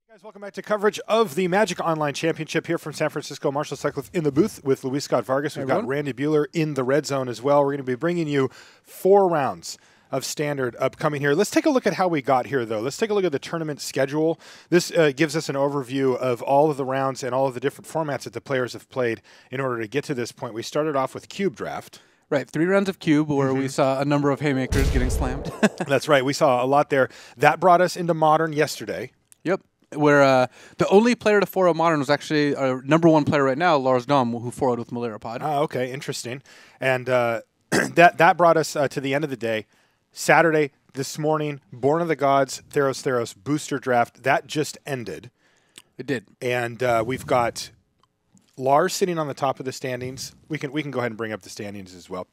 Guys, welcome back to coverage of the Magic Online Championship here from San Francisco. Marshall Sutcliffe in the booth with Luis Scott Vargas. We've got Randy Buehler in the red zone as well. We're going to be bringing you 4 rounds of standard upcoming here. Let's take a look at how we got here, though. Let's take a look at the tournament schedule. This gives us an overview of all of the rounds and all of the different formats that the players have played in order to get to this point. We started off with Cube Draft. Right, 3 rounds of Cube where we saw a number of haymakers getting slammed. That's right. We saw a lot there. That brought us into Modern yesterday. Yep. Where the only player to 4-0 Modern was actually our #1 player right now, Lars Dam, who 4-0'd with Malarapod. Oh, okay, interesting. And that brought us to the end of the day. Saturday, this morning, Born of the Gods, Theros booster draft. That just ended. It did. And we've got Lars sitting on the top of the standings. We can go ahead and bring up the standings as well.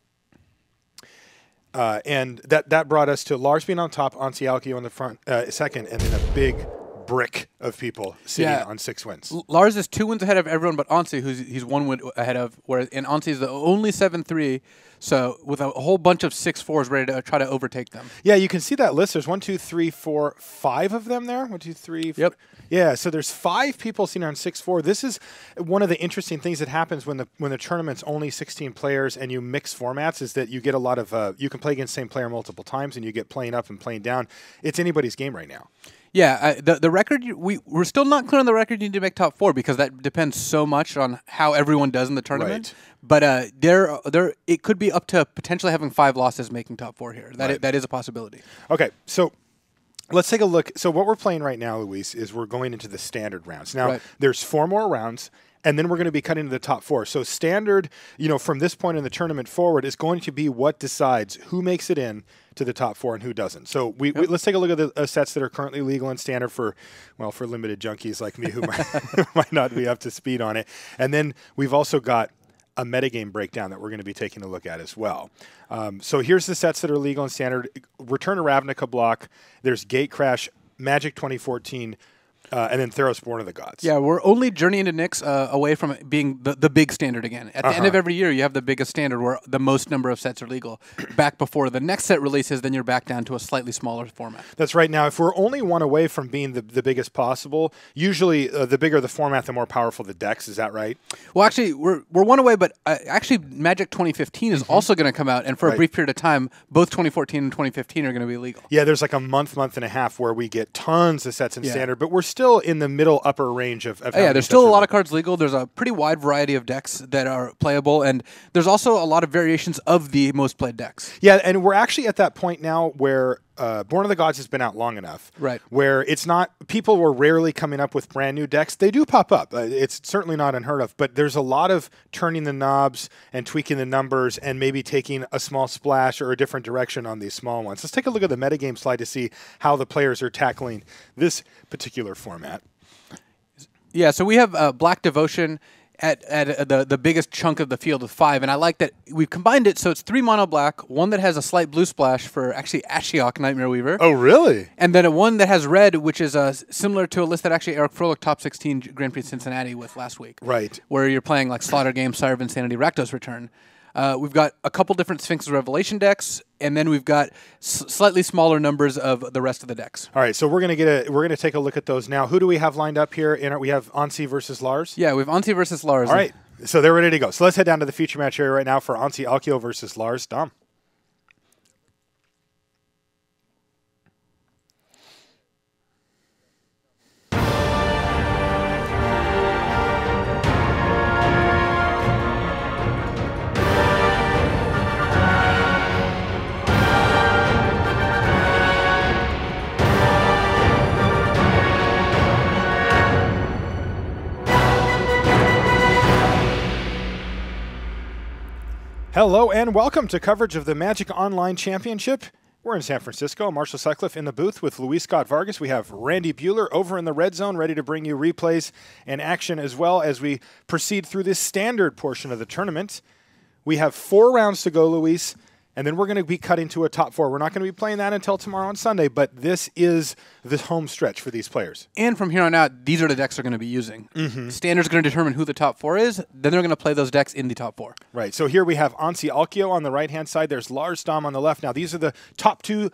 And that brought us to Lars being on top, Anssi Alkio on the front, second, and then a big brick of people sitting on 6 wins. Lars is 2 wins ahead of everyone but Anssi, he's 1 win ahead of, and Anssi is the only 7-3, so with a whole bunch of 6-4s ready to try to overtake them. Yeah, you can see that list. There's 1, 2, 3, 4, 5 of them there. 1, 2, 3, 4. Yep. Yeah, so there's 5 people sitting on 6-4. This is one of the interesting things that happens when the tournament's only 16 players and you mix formats is that you get a lot of you can play against the same player multiple times and you get playing up and playing down. It's anybody's game right now. Yeah, the record, we're still not clear on the record you need to make top 4 because that depends so much on how everyone does in the tournament. Right. But it could be up to potentially having 5 losses making top 4 here. That is a possibility. Okay, so let's take a look. So what we're playing right now, Luis, is we're going into the standard rounds. Now, there's 4 more rounds. And then we're going to be cutting to the top 4. So standard, from this point in the tournament forward, is going to be what decides who makes it in to the top 4 and who doesn't. So let's take a look at the sets that are currently legal and standard for limited junkies like me who might not be up to speed on it. And then we've also got a metagame breakdown that we're going to be taking a look at as well. So here's the sets that are legal and standard. Return to Ravnica block. There's Gatecrash, Magic 2014, and then Theros Born of the Gods. Yeah, we're only Journey into Nyx away from it being the big standard again. At the end of every year, you have the biggest standard where the most number of sets are legal. Back before the next set releases, then you're back down to a slightly smaller format. That's right. Now, if we're only 1 away from being the biggest possible, usually the bigger the format, the more powerful the decks. Is that right? Well, actually, we're 1 away, but actually Magic 2015 is also going to come out, and for a brief period of time, both 2014 and 2015 are going to be legal. Yeah, there's like a month and a half where we get tons of sets in standard, but we're still in the middle upper range of yeah, there's still a lot of cards legal. There's a pretty wide variety of decks that are playable, and there's also a lot of variations of the most played decks. Yeah, and we're actually at that point now where Born of the Gods has been out long enough, where it's not, people were rarely coming up with brand new decks. They do pop up. It's certainly not unheard of, but there's a lot of turning the knobs and tweaking the numbers and maybe taking a small splash or a different direction on these small ones. Let's take a look at the metagame slide to see how the players are tackling this particular format. Yeah, so we have Black Devotion at the biggest chunk of the field with 5, and I like that we've combined it so it's 3 mono black, 1 that has a slight blue splash for actually Ashiok, Nightmare Weaver. Oh, really? And then one that has red, which is similar to a list that actually Eric Froelich top 16 Grand Prix Cincinnati with last week. Right. Where you're playing like Slaughter Game, Sire of Insanity, Rakdos Return. We've got a couple different Sphinx Revelation decks, and then we've got slightly smaller numbers of the rest of the decks. All right, so we're gonna take a look at those now. Who do we have lined up here? We have Anssi versus Lars. Yeah, we have Anssi versus Lars. All right, so they're ready to go. So let's head down to the feature match area right now for Anssi Alkio versus Lars Dam. Hello and welcome to coverage of the Magic Online Championship. We're in San Francisco. Marshall Sutcliffe in the booth with Luis Scott Vargas. We have Randy Buehler over in the red zone ready to bring you replays and action as well as we proceed through this standard portion of the tournament. We have 4 rounds to go, Luis. And then we're going to be cutting to a top 4. We're not going to be playing that until tomorrow on Sunday, but this is the home stretch for these players. And from here on out, these are the decks they're going to be using. Standard's going to determine who the top 4 is. Then they're going to play those decks in the top 4. Right. So here we have Anssi Alkio on the right-hand side. There's Lars Dam on the left. Now, these are the top 2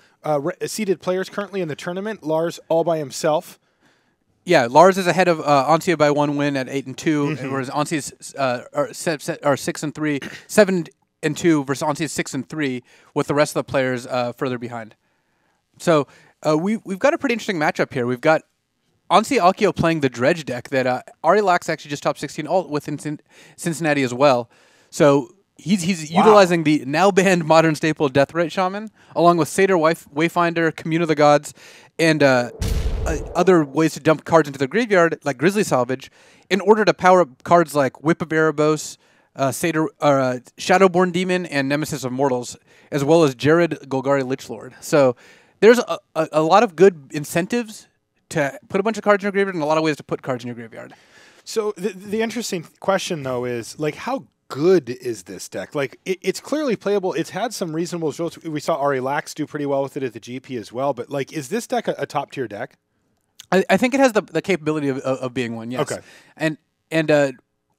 seeded players currently in the tournament. Lars all by himself. Yeah, Lars is ahead of Anssi by 1 win at 8-2, whereas Ansi's are 6-3, 7-2 versus Ansi's 6-3, with the rest of the players further behind. So we've got a pretty interesting matchup here. We've got Anssi Alkio playing the Dredge deck that Ari Lax actually just top 16 all within Cincinnati as well. So he's utilizing the now banned modern staple Deathrite Shaman, along with Satyr Wayfinder, Commune of the Gods, and other ways to dump cards into the graveyard, like Grizzly Salvage, in order to power up cards like Whip of Erebos, Shadowborn Demon, and Nemesis of Mortals, as well as Jared Golgari Lichlord. So there's a lot of good incentives to put a bunch of cards in your graveyard and a lot of ways to put cards in your graveyard. So the interesting question, though, is, like, how good is this deck? Like, it's clearly playable. It's had some reasonable results. We saw Ari Lax do pretty well with it at the GP as well. But, like, is this deck a top-tier deck? I think it has the capability of being one, yes. Okay. And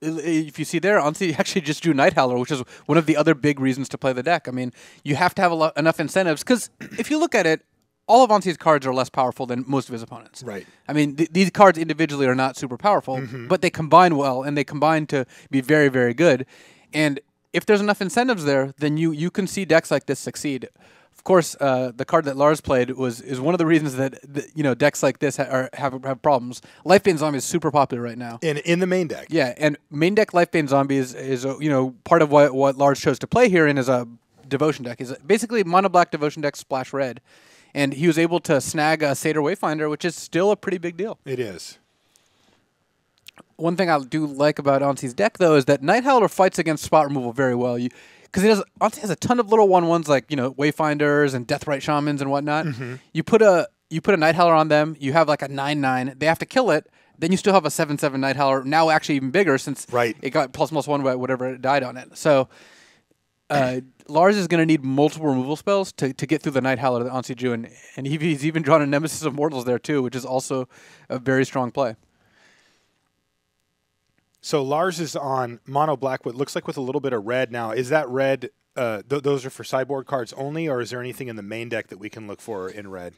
if you see there, Anssi actually just drew Night Howler, which is one of the other big reasons to play the deck. I mean, you have to have enough incentives, because if you look at it, all of Ansi's cards are less powerful than most of his opponents. Right. I mean, these cards individually are not super powerful, but they combine well, and they combine to be very, very good. And if there's enough incentives there, then you can see decks like this succeed. Of course, the card that Lars played is one of the reasons that decks like this have problems. Lifebane Zombie is super popular right now. In the main deck. Yeah, and main deck Lifebane Zombie is part of what Lars chose to play here in as a devotion deck. Is basically mono black devotion deck splash red. And he was able to snag a Satyr Wayfinder, which is still a pretty big deal. It is. One thing I do like about Ansi's deck, though, is that Night Howler fights against spot removal very well. Because Anssi has a ton of little 1/1s like Wayfinders and Deathrite Shamans and whatnot. You put a Night Howler on them. You have like a 9/9. They have to kill it. Then you still have a 7/7 Night Howler. Now actually even bigger since it got ++1 by whatever it died on it. So Lars is going to need multiple removal spells to get through the Night Howler that Anssi drew, and he's even drawn a Nemesis of Mortals there too, which is also a very strong play. So Lars is on mono black, what looks like with a little bit of red now. Is that red, those are for sideboard cards only, or is there anything in the main deck that we can look for in red?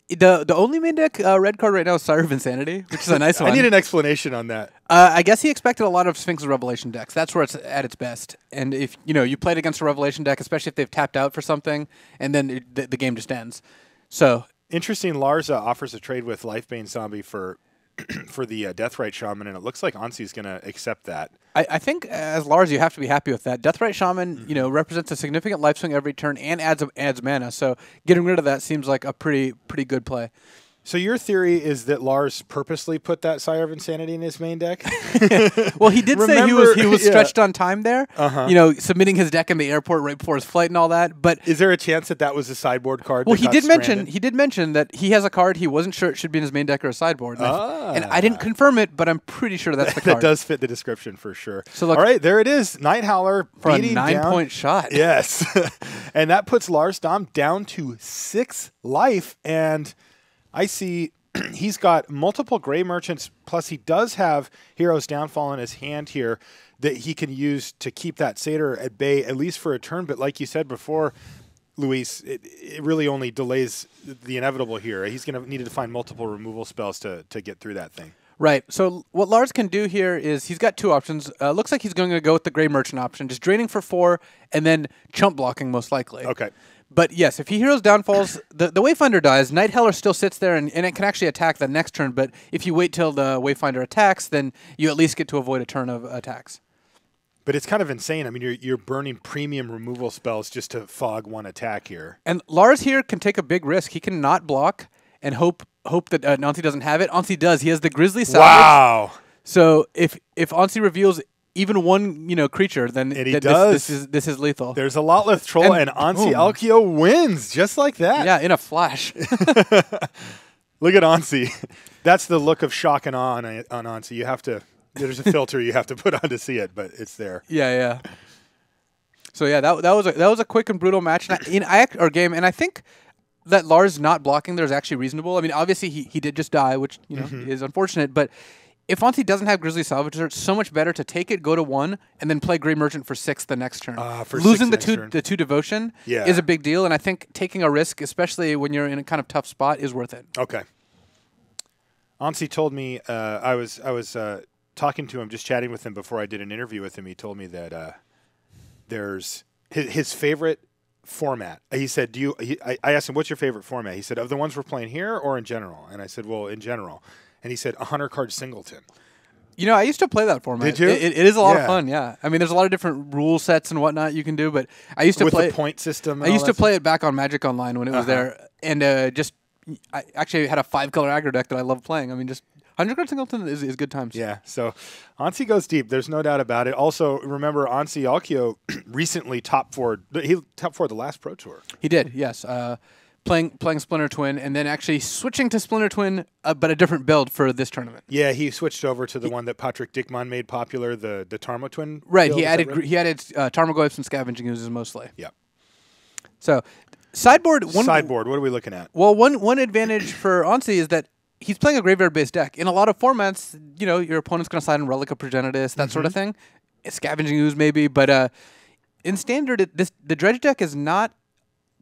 The only main deck red card right now is Sire of Insanity, which is a nice one. I need an explanation on that. I guess he expected a lot of Sphinx of Revelation decks. That's where it's at its best. And if you played against a Revelation deck, especially if they've tapped out for something, and then the game just ends. So interesting. Lars offers a trade with Lifebane Zombie for the Deathrite Shaman, and it looks like Ansi's going to accept that. I think as Lars, you have to be happy with that. Deathrite Shaman, represents a significant life swing every turn and adds mana. So getting rid of that seems like a pretty good play. So your theory is that Lars purposely put that Sire of Insanity in his main deck? Well, he did say he was stretched on time there. Submitting his deck in the airport right before his flight and all that. But is there a chance that was a sideboard card? Well, he did mention that he has a card he wasn't sure it should be in his main deck or a sideboard. And I didn't confirm it, but I'm pretty sure that's the card. That does fit the description for sure. So look, all right, there it is. Night Howler for a 9-point shot. Yes, and that puts Lars Dam down to 6 life. And I see he's got multiple Gray Merchants, plus he does have Hero's Downfall in his hand here that he can use to keep that Satyr at bay, at least for a turn. But like you said before, Luis, it really only delays the inevitable here. He's going to need to find multiple removal spells to get through that thing. Right. So what Lars can do here is he's got 2 options. Looks like he's going to go with the Gray Merchant option, just draining for 4 and then chump blocking most likely. Okay. But yes, if he Heroes Downfalls, the Wayfinder dies, Night Howler still sits there, and it can actually attack the next turn. But if you wait till the Wayfinder attacks, then you at least get to avoid a turn of attacks. But it's kind of insane. I mean, you're burning premium removal spells just to fog 1 attack here. And Lars here can take a big risk. He can not block and hope that Anssi doesn't have it. Anssi does. He has the Grizzly Salvage. Wow. So if Anssi reveals even 1 creature, then this is lethal. There's a Lotleth Troll, and Anssi Alkio wins just like that. Yeah, in a flash. Look at Anssi. That's the look of shock and awe on Anssi. You have to. There's a filter you have to put on to see it, but it's there. Yeah. So yeah, that was a quick and brutal match game, and I think that Lars not blocking there is actually reasonable. I mean, obviously he did just die, which is unfortunate, but if Anssi doesn't have Grizzly Salvage, it's so much better to take it, go to 1, and then play Gray Merchant for 6 the next turn. Losing the two devotion is a big deal, and I think taking a risk, especially when you're in a kind of tough spot, is worth it. Okay. Anssi told me I was talking to him, just chatting with him before I did an interview with him. He told me that there's his favorite format. He said, I asked him, what's your favorite format? He said, of the ones we're playing here or in general? And I said, well, in general. And he said, 100-card singleton. You know, I used to play that format. Did you? It is a lot of fun, yeah. I mean, there's a lot of different rule sets and whatnot you can do, but I used to with play the point system. I used to play it back on Magic Online when it was there, and I actually had a 5-color aggro deck that I love playing. I mean, just 100-card singleton is good times. Yeah, so Anssi goes deep. There's no doubt about it. Also, remember, Anssi Alkio recently top 4'd the last Pro Tour. He did, yes. Playing Splinter Twin, and then actually switching to Splinter Twin, but a different build for this tournament. Yeah, he switched over to the one that Patrick Dickmann made popular, the Tarmo Twin. Right, build, he added Tarmogoyfs and Scavenging Oozes mostly. Yeah. So, sideboard. What are we looking at? Well, one advantage for Anssi is that he's playing a graveyard-based deck. In a lot of formats, you know, your opponent's going to side in Relic of Progenitus, that sort of thing. Scavenging Ooze maybe, but in Standard, the Dredge deck is not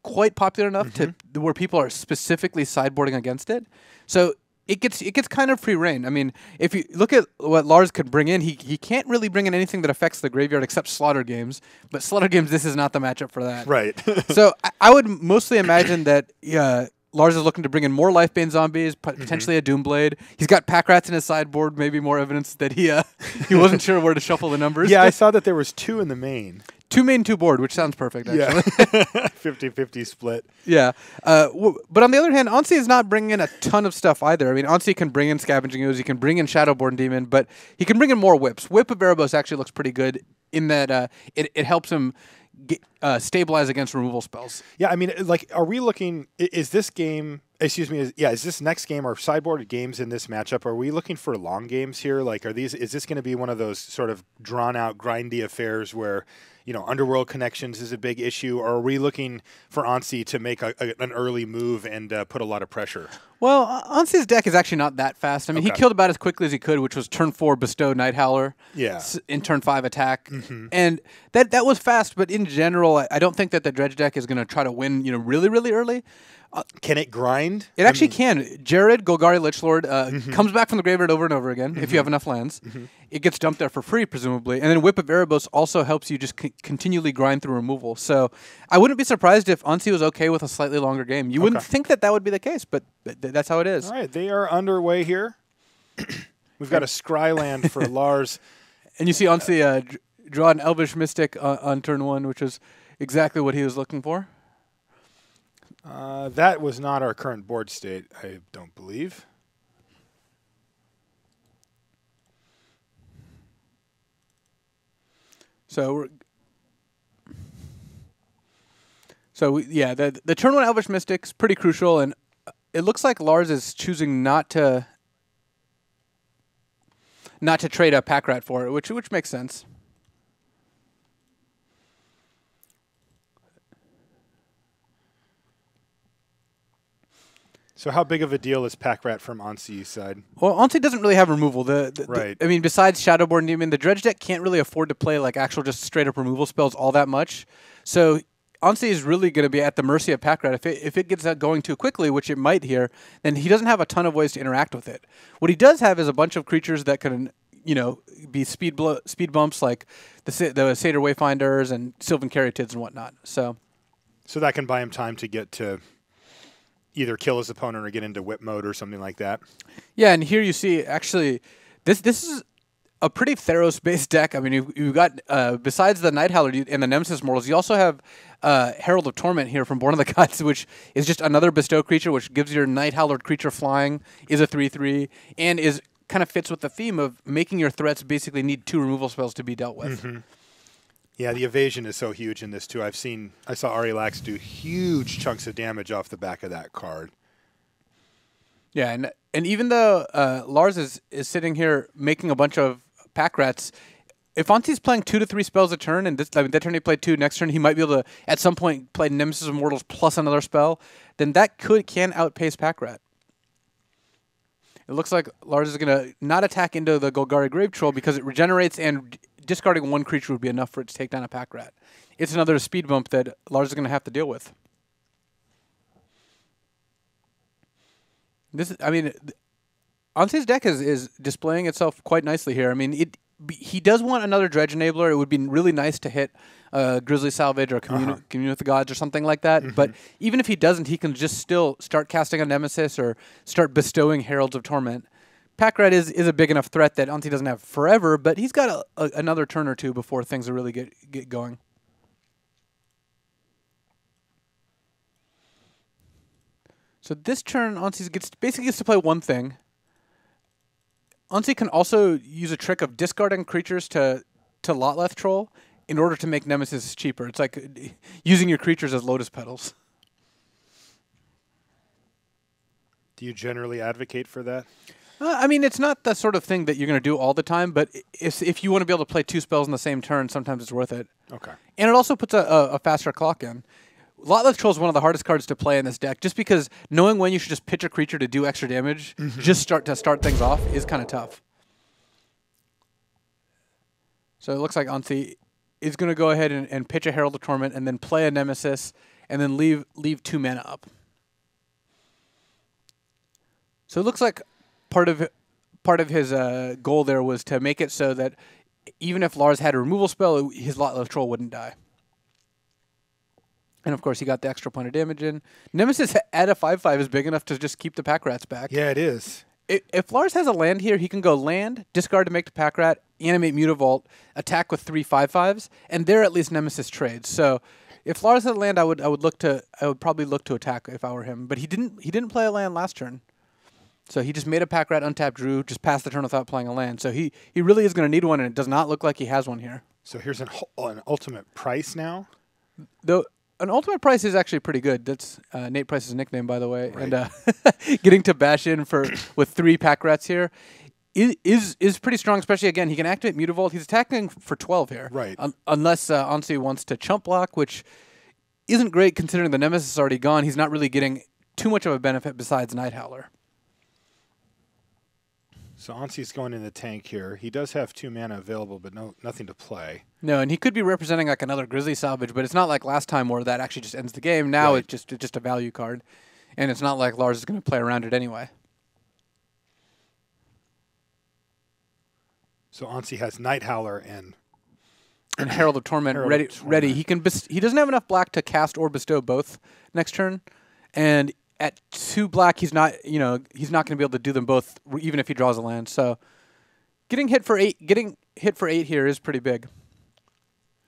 quite popular enough to where people are specifically sideboarding against it. So it gets kind of free reign. I mean, if you look at what Lars could bring in, he can't really bring in anything that affects the graveyard except Slaughter Games. But Slaughter Games, this is not the matchup for that. Right. So I would mostly imagine that Lars is looking to bring in more Lifebane Zombies, potentially a Doomblade. He's got Pack Rats in his sideboard, maybe more evidence that he wasn't sure where to shuffle the numbers. Yeah, I saw that there was 2 in the main. 2 main, 2 board, which sounds perfect, actually. Yeah. 50-50 split. Yeah. But on the other hand, Anssi is not bringing in a ton of stuff either. I mean, Anssi can bring in Scavenging Ooze, he can bring in Shadowborn Demon, but he can bring in more whips. Whip of Erebos actually looks pretty good in that it helps him stabilize against removal spells. Yeah, I mean, like, are we looking, is this game, is this next game, or sideboarded games in this matchup, are we looking for long games here? Like, is this going to be one of those sort of drawn-out, grindy affairs where, you know, Underworld Connections is a big issue, or are we looking for Anssi to make an early move and put a lot of pressure? Well, Ansi's deck is actually not that fast. I mean, he killed about as quickly as he could, which was turn 4 Bestow Night Howler. Yeah. In turn 5 attack. And that was fast, but in general, I don't think that the Dredge deck is going to try to win, you know, really, really early. Can it grind? It actually can. Jared, Golgari Lichlord, comes back from the graveyard over and over again, if you have enough lands. It gets dumped there for free, presumably. And then Whip of Erebos also helps you just continually grind through removal. So I wouldn't be surprised if Anssi was okay with a slightly longer game. You wouldn't think that would be the case, but that's how it is. All right, they are underway here. We've got a Scry land for Lars. And you see Anssi draw an Elvish Mystic on turn 1, which is exactly what he was looking for. That was not our current board state, I don't believe. So the turn 1 Elvish Mystic's pretty crucial, and it looks like Lars is choosing not to trade a Pack Rat for it, which makes sense. So how big of a deal is Pack Rat from Ansi's side? Well, Anssi doesn't really have removal. Right. I mean, besides Shadowborn Demon, the Dredge deck can't really afford to play like actual just straight up removal spells all that much. So Anssi is really going to be at the mercy of Pack Rat. If it gets going too quickly, which it might here, then he doesn't have a ton of ways to interact with it. What he does have is a bunch of creatures that can, you know, be speed bumps like the Satyr Wayfinders and Sylvan Caryatids and whatnot. So that can buy him time to get to either kill his opponent or get into whip mode or something like that. Yeah, and here you see, actually, this is a pretty Theros-based deck. I mean, you've got, besides the Night Howler and the Nemesis Mortals, you also have Herald of Torment here from Born of the Gods, which is just another bestow creature, which gives your Night Howler creature flying, is a 3/3, and is kind of fits with the theme of making your threats basically need 2 removal spells to be dealt with. Yeah, the evasion is so huge in this too. I saw Ari Lax do huge chunks of damage off the back of that card. Yeah, and even though Lars is sitting here making a bunch of Pack Rats, if Ansi's playing 2 to 3 spells a turn, and that turn he played 2, next turn he might be able to at some point play Nemesis of Mortals plus another spell, then that can outpace Pack Rat. It looks like Lars is going to not attack into the Golgari Grave Troll because it regenerates, and discarding 1 creature would be enough for it to take down a Pack Rat. It's another speed bump that Lars is going to have to deal with. Ansi's deck is displaying itself quite nicely here. I mean, he does want another Dredge enabler. It would be really nice to hit Grizzly Salvage or Commune with the Gods or something like that. But even if he doesn't, he can just still start casting a Nemesis or start bestowing Heralds of Torment. Pack Rat is a big enough threat that Anssi doesn't have forever, but he's got another turn or two before things will really get going. So this turn, Anssi basically gets to play one thing. Anssi can also use a trick of discarding creatures to Lotleth Troll in order to make Nemesis cheaper. It's like using your creatures as lotus petals. Do you generally advocate for that? I mean, it's not the sort of thing that you're going to do all the time, but if you want to be able to play 2 spells in the same turn, sometimes it's worth it. Okay. And it also puts a faster clock in. Lotleth Troll is one of the hardest cards to play in this deck, just because knowing when you should just pitch a creature to do extra damage, just start things off, is kind of tough. So it looks like Anssi is going to go ahead and pitch a Herald of Torment, and then play a Nemesis, and then leave 2 mana up. So it looks like part of his goal there was to make it so that even if Lars had a removal spell, his Lotleth Troll wouldn't die. And of course, he got the extra point of damage in. Nemesis at a 5/5 is big enough to just keep the Pack Rats back. Yeah, it is. If Lars has a land here, he can go land, discard to make the Pack Rat, animate Mutavault, attack with 3 5/5s, and there at least Nemesis trades. So if Lars had a land, I would probably look to attack if I were him. But he didn't play a land last turn. So he just made a Pack Rat, untapped, drew, just passed the turn without playing a land. So he really is going to need one, and it does not look like he has one here. So here's an ultimate price now? An ultimate price is actually pretty good. That's Nate Price's nickname, by the way. Right. And getting to bash in with 3 Pack Rats here is pretty strong, especially, again, he can activate Mutavault. He's attacking for 12 here. Right. Unless Anssi wants to chump block, which isn't great considering the Nemesis is already gone. He's not really getting too much of a benefit besides Night Howler. So Ansi's going in the tank here. He does have 2 mana available, but nothing to play. No, and he could be representing like another Grizzly Salvage, but it's not like last time where that actually just ends the game. Now it's just a value card, and it's not like Lars is going to play around it anyway. So Anssi has Night Howler and Herald of Torment ready. He doesn't have enough black to cast or bestow both next turn, and at 2 black, he's not going to be able to do them both, even if he draws a land. So, getting hit for 8 here is pretty big.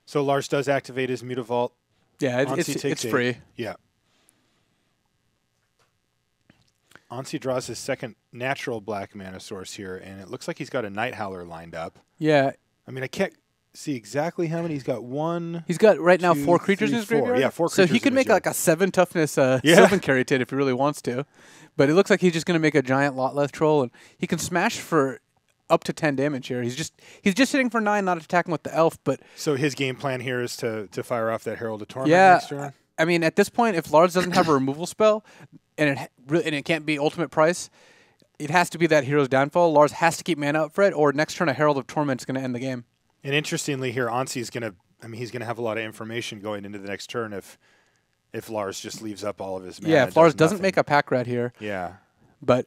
So Lars does activate his Mutavault. Yeah, it's free. Yeah. Anssi draws his second natural black mana source here, and it looks like he's got a Night Howler lined up. Yeah. I mean, I can't see exactly how many. He's got 1. He's got right now 2, 4 creatures 3, in his graveyard. Yeah, 4 creatures. So he could make like a 7 toughness Sylvan Carry Tit if he really wants to. But it looks like he's just going to make a giant Lotleth Troll, and he can smash for up to 10 damage here. He's just hitting for 9, not attacking with the elf. But so his game plan here is to fire off that Herald of Torment next turn? I mean, at this point, if Lars doesn't have a removal spell, and it can't be ultimate price, it has to be that Hero's Downfall. Lars has to keep mana up for it, or next turn a Herald of Torment is going to end the game. And interestingly here, Ansi's going to, he's going to have a lot of information going into the next turn if Lars just leaves up all of his mana. Yeah, if Lars doesn't make a Pack Rat here. Yeah. But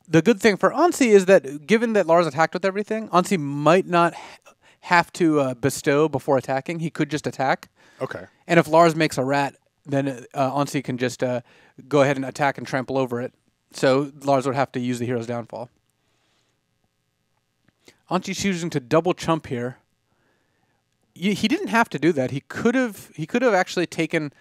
the good thing for Anssi is that given that Lars attacked with everything, Anssi might not have to bestow before attacking. He could just attack. Okay. And if Lars makes a rat, then Anssi can just go ahead and attack and trample over it. So Lars would have to use the Hero's Downfall. Ansi's choosing to double chump here. He didn't have to do that. He could have actually taken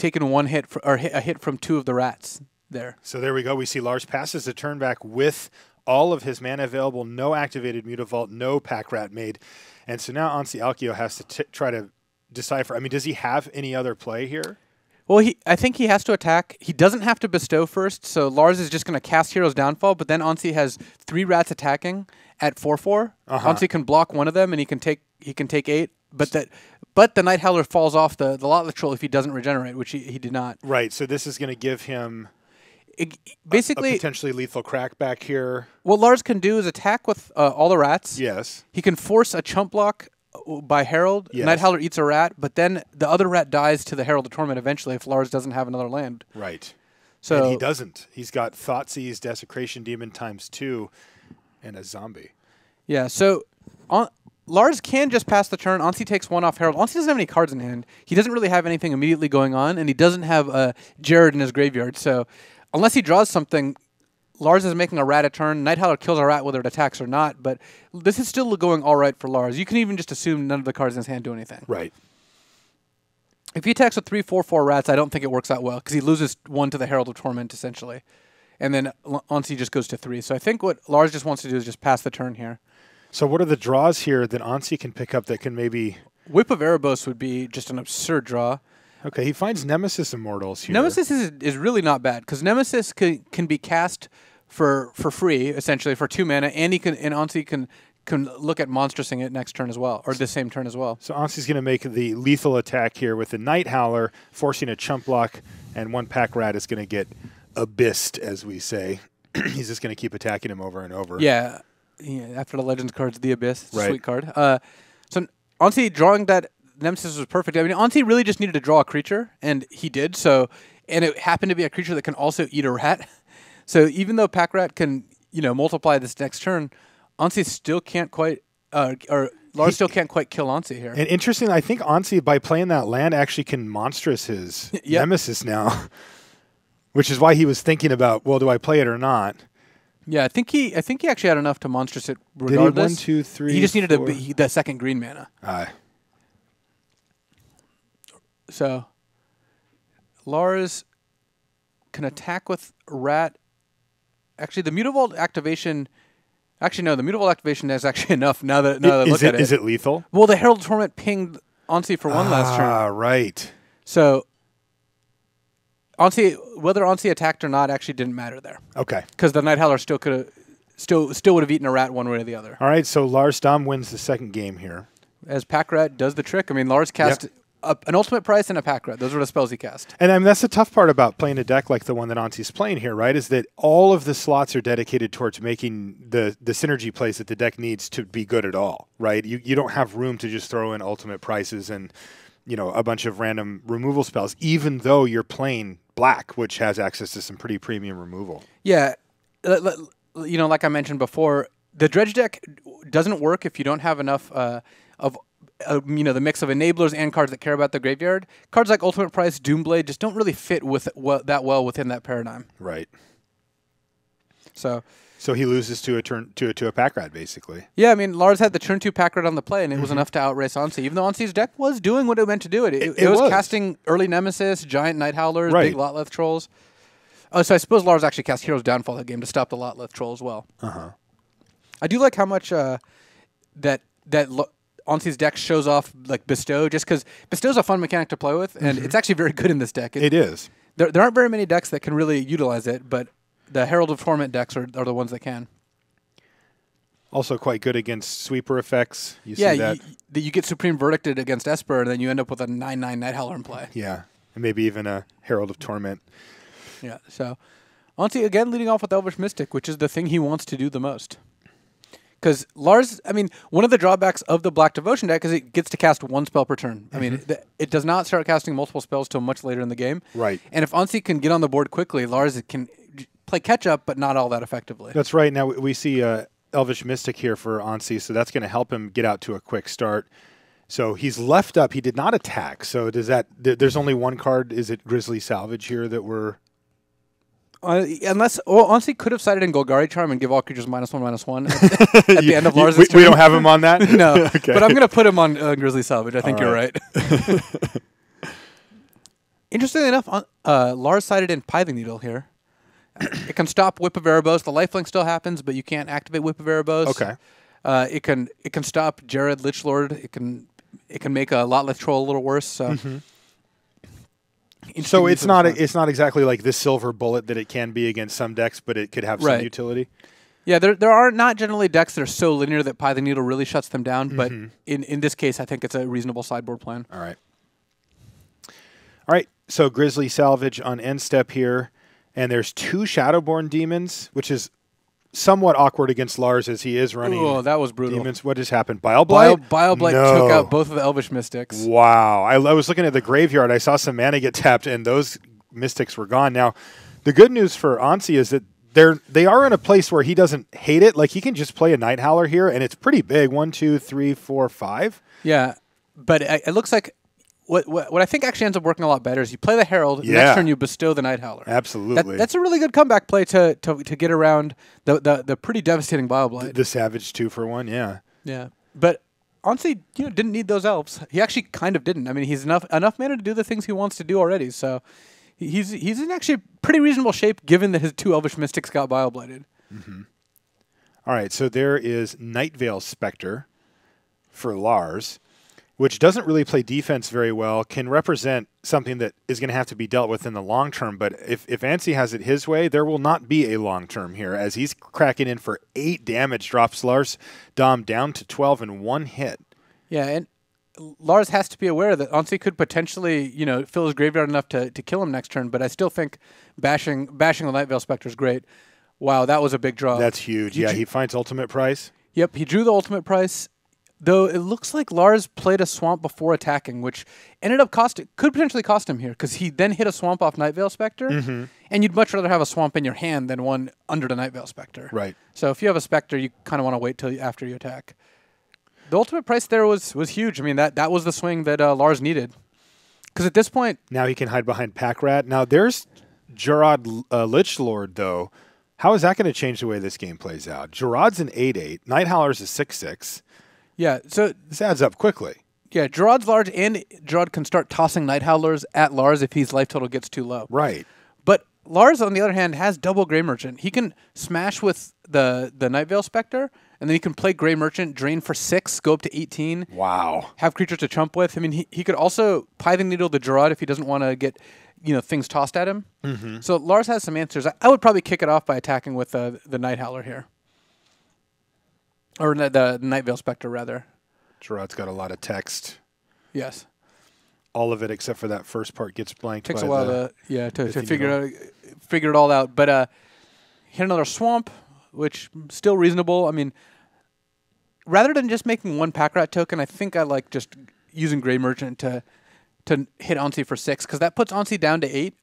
one hit or a hit from 2 of the rats there. So there we go. We see Lars passes the turn back with all of his mana available, no activated Mutavault, no Pack Rat made. And so now Anssi Alkio has to try to decipher. I mean, does he have any other play here? Well, I think he has to attack. He doesn't have to bestow first, so Lars is just going to cast Hero's Downfall, but then Anssi has 3 rats attacking at 4/4. Anssi can block one of them, and he can take 8. But the Night Howler falls off the Lotleth Troll if he doesn't regenerate, which he did not. Right. So this is going to give him basically a potentially lethal crack back here. What Lars can do is attack with all the rats. Yes. He can force a chump block by Herald. Yes. Night Howler eats a rat, but then the other rat dies to the Herald of Torment eventually if Lars doesn't have another land. Right. So and he doesn't. He's got Thoughtseize, Desecration Demon ×2, and a zombie. Yeah, so Lars can just pass the turn. Anssi takes one off Herald. Anssi doesn't have any cards in hand. He doesn't really have anything immediately going on, and he doesn't have Jared in his graveyard. So unless he draws something, Lars is making a rat a turn. Night Howler kills a rat whether it attacks or not, but this is still going all right for Lars. You can even just assume none of the cards in his hand do anything. Right. If he attacks with 3/4/4 rats, I don't think it works out well because he loses one to the Herald of Torment, essentially. And then Anssi just goes to 3. So I think what Lars just wants to do is just pass the turn here. So what are the draws here that Anssi can pick up that can maybe... Whip of Erebos would be just an absurd draw. Okay, he finds Nemesis Immortals here. Nemesis is really not bad because Nemesis can be cast for free, essentially, for 2 mana, and Anssi can look at monstrosing it next turn as well, or the same turn as well. So Ansi's going to make the lethal attack here with the Night Howler, forcing a chump block, and one pack rat is going to get abyssed, as we say. He's just going to keep attacking him over and over. Yeah, after the Legends cards, the Abyss, it's a right. sweet card. So Anssi drawing that Nemesis was perfect. I mean, Anssi really just needed to draw a creature, and he did. So, and it happened to be a creature that can also eat a rat. So even though pack rat can multiply this next turn, Anssi still can't quite, or Lars still can't quite kill Anssi here. And interesting, I think Anssi, by playing that land, actually can monstrous his Nemesis now, which is why he was thinking about, well, do I play it or not? Yeah, I think he actually had enough to monstrous it regardless. Did he 1, 2, 3, He just needed 4? The second green mana. So Lars can attack with rat. Actually, the Mutavault activation. Actually, no. The Mutavault activation is actually enough. Now that I look at it, is it lethal? Well, the Herald of Torment pinged Anssi for one last turn. Ah, right. So whether Anssi attacked or not actually didn't matter there. Okay. Because the Night Howler still would have eaten a rat one way or the other. All right. So Lars Dam wins the second game here. As pack rat does the trick. I mean, Lars cast an Ultimate Price and a pack rat. Those were the spells he cast. And I mean, that's the tough part about playing a deck like the one that Ansi's playing here, right? Is that all of the slots are dedicated towards making the synergy plays that the deck needs to be good at all, right? You don't have room to just throw in Ultimate Prices and a bunch of random removal spells, even though you're playing black, which has access to some pretty premium removal. Yeah, like I mentioned before, the Dredge deck doesn't work if you don't have enough of the mix of enablers and cards that care about the graveyard. Cards like Ultimate Price, Doomblade just don't really fit with that well within that paradigm. Right. So he loses to a pack rat, basically. Yeah, I mean, Lars had the turn 2 pack rat on the play, and it was enough to outrace Anssi, even though Ansi's deck was doing what it meant to do. It was casting early Nemesis, giant Night Howlers, big Lotleth Trolls. Oh, so I suppose Lars actually cast Hero's Downfall that game to stop the Lotleth Troll as well. I do like how much that Ansi's deck shows off like Bestow, just because Bestow's a fun mechanic to play with, and it's actually very good in this deck. It is. There aren't very many decks that can really utilize it, but the Herald of Torment decks are the ones that can. Also quite good against sweeper effects. You see that? You get Supreme Verdicted against Esper, and then you end up with a 9/9 Night Howler in play. Yeah, and maybe even a Herald of Torment. Yeah, so Anssi again leading off with Elvish Mystic, which is the thing he wants to do the most. Because Lars, I mean, one of the drawbacks of the Black Devotion deck is it gets to cast one spell per turn. I mean, it does not start casting multiple spells till much later in the game. Right. And if Anssi can get on the board quickly, Lars can play catch-up, but not all that effectively. That's right. Now we see Elvish Mystic here for Anssi, so that's going to help him get out to a quick start. So he's left up. He did not attack. So does that? There's only one card. Is it Grizzly Salvage here that we're... Anssi could have sided in Golgari Charm and give all creatures -1/-1 at the end of Lars' turn. We don't have him on that? No, okay. But I'm going to put him on Grizzly Salvage. I think you're right. Interestingly enough, Lars sided in Pithing Needle here. It can stop Whip of Erebos. The lifelink still happens, but you can't activate Whip of Erebos. Okay. It can stop Jared Lichlord. It can make a Lotleth Troll a little worse. So. So it's not exactly like this silver bullet that it can be against some decks, but it could have some utility. Yeah, there are not generally decks that are so linear that Pithing Needle really shuts them down, but in this case, I think it's a reasonable sideboard plan. All right. So Grizzly Salvage on end step here, and there's 2 Shadowborn Demons, which is somewhat awkward against Lars as he is running. Oh, that was brutal. Demons. What just happened? Bile Blight? Bile Blight took out both of the Elvish Mystics. Wow. I was looking at the graveyard. I saw some mana get tapped, and those Mystics were gone. Now, The good news for Anssi is that they are in a place where he doesn't hate it. Like, he can just play a Night Howler here, and it's pretty big. 1, 2, 3, 4, 5. Yeah, but it looks like what I think actually ends up working a lot better is you play the Herald, next turn you bestow the Night Howler. Absolutely. That's a really good comeback play to get around the pretty devastating Bioblight. The Savage 2 for 1, yeah. Yeah, but Anssi didn't need those elves. He actually kind of didn't. I mean, he's enough mana to do the things he wants to do already, so he's in actually pretty reasonable shape given that his 2 Elvish Mystics got Bioblighted. Mm-hmm. All right, so there is Nightveil Spectre for Lars, which doesn't really play defense very well, can represent something that is going to have to be dealt with in the long term. But if Anssi has it his way, there will not be a long term here, as he's cracking in for 8 damage, drops Lars Dam down to 12 in 1 hit. Yeah, and Lars has to be aware that Anssi could potentially, fill his graveyard enough to kill him next turn. But I still think bashing the Nightveil Spectre is great. Wow, that was a big draw. That's huge. He finds ultimate price. Yep, he drew the ultimate price. Though it looks like Lars played a swamp before attacking, which could potentially cost him here, because he then hit a swamp off Nightveil Spectre, and you'd much rather have a swamp in your hand than one under the Nightveil Spectre. Right. So if you have a Spectre, you kind of want to wait till after you attack. The ultimate price there was huge. I mean, that was the swing that Lars needed. Because at this point... Now he can hide behind Pack Rat. Now there's Gerard Lich Lord, though. How is that going to change the way this game plays out? Gerard's an 8/8. Night Howler's a 6/6. Yeah, so this adds up quickly. Yeah, Gerard's large, and Gerard can start tossing Night Howlers at Lars if his life total gets too low. Right. But Lars, on the other hand, has double Grey Merchant. He can smash with the Nightveil Spectre, and then he can play Grey Merchant, drain for 6, go up to 18. Wow. Have creatures to chump with. I mean, he could also Pithing Needle the Gerard if he doesn't want to get things tossed at him. Mm-hmm. So Lars has some answers. I would probably kick it off by attacking with the Night Howler here. Or the Nightveil Spectre, rather. Gerard's got a lot of text. Yes. All of it except for that first part gets blanked. Takes a while to figure it all out. But hit another swamp, which still reasonable. I mean, rather than just making 1 Pack Rat token, I think I like just using Grey Merchant to hit Anssi for 6, because that puts Anssi down to 8.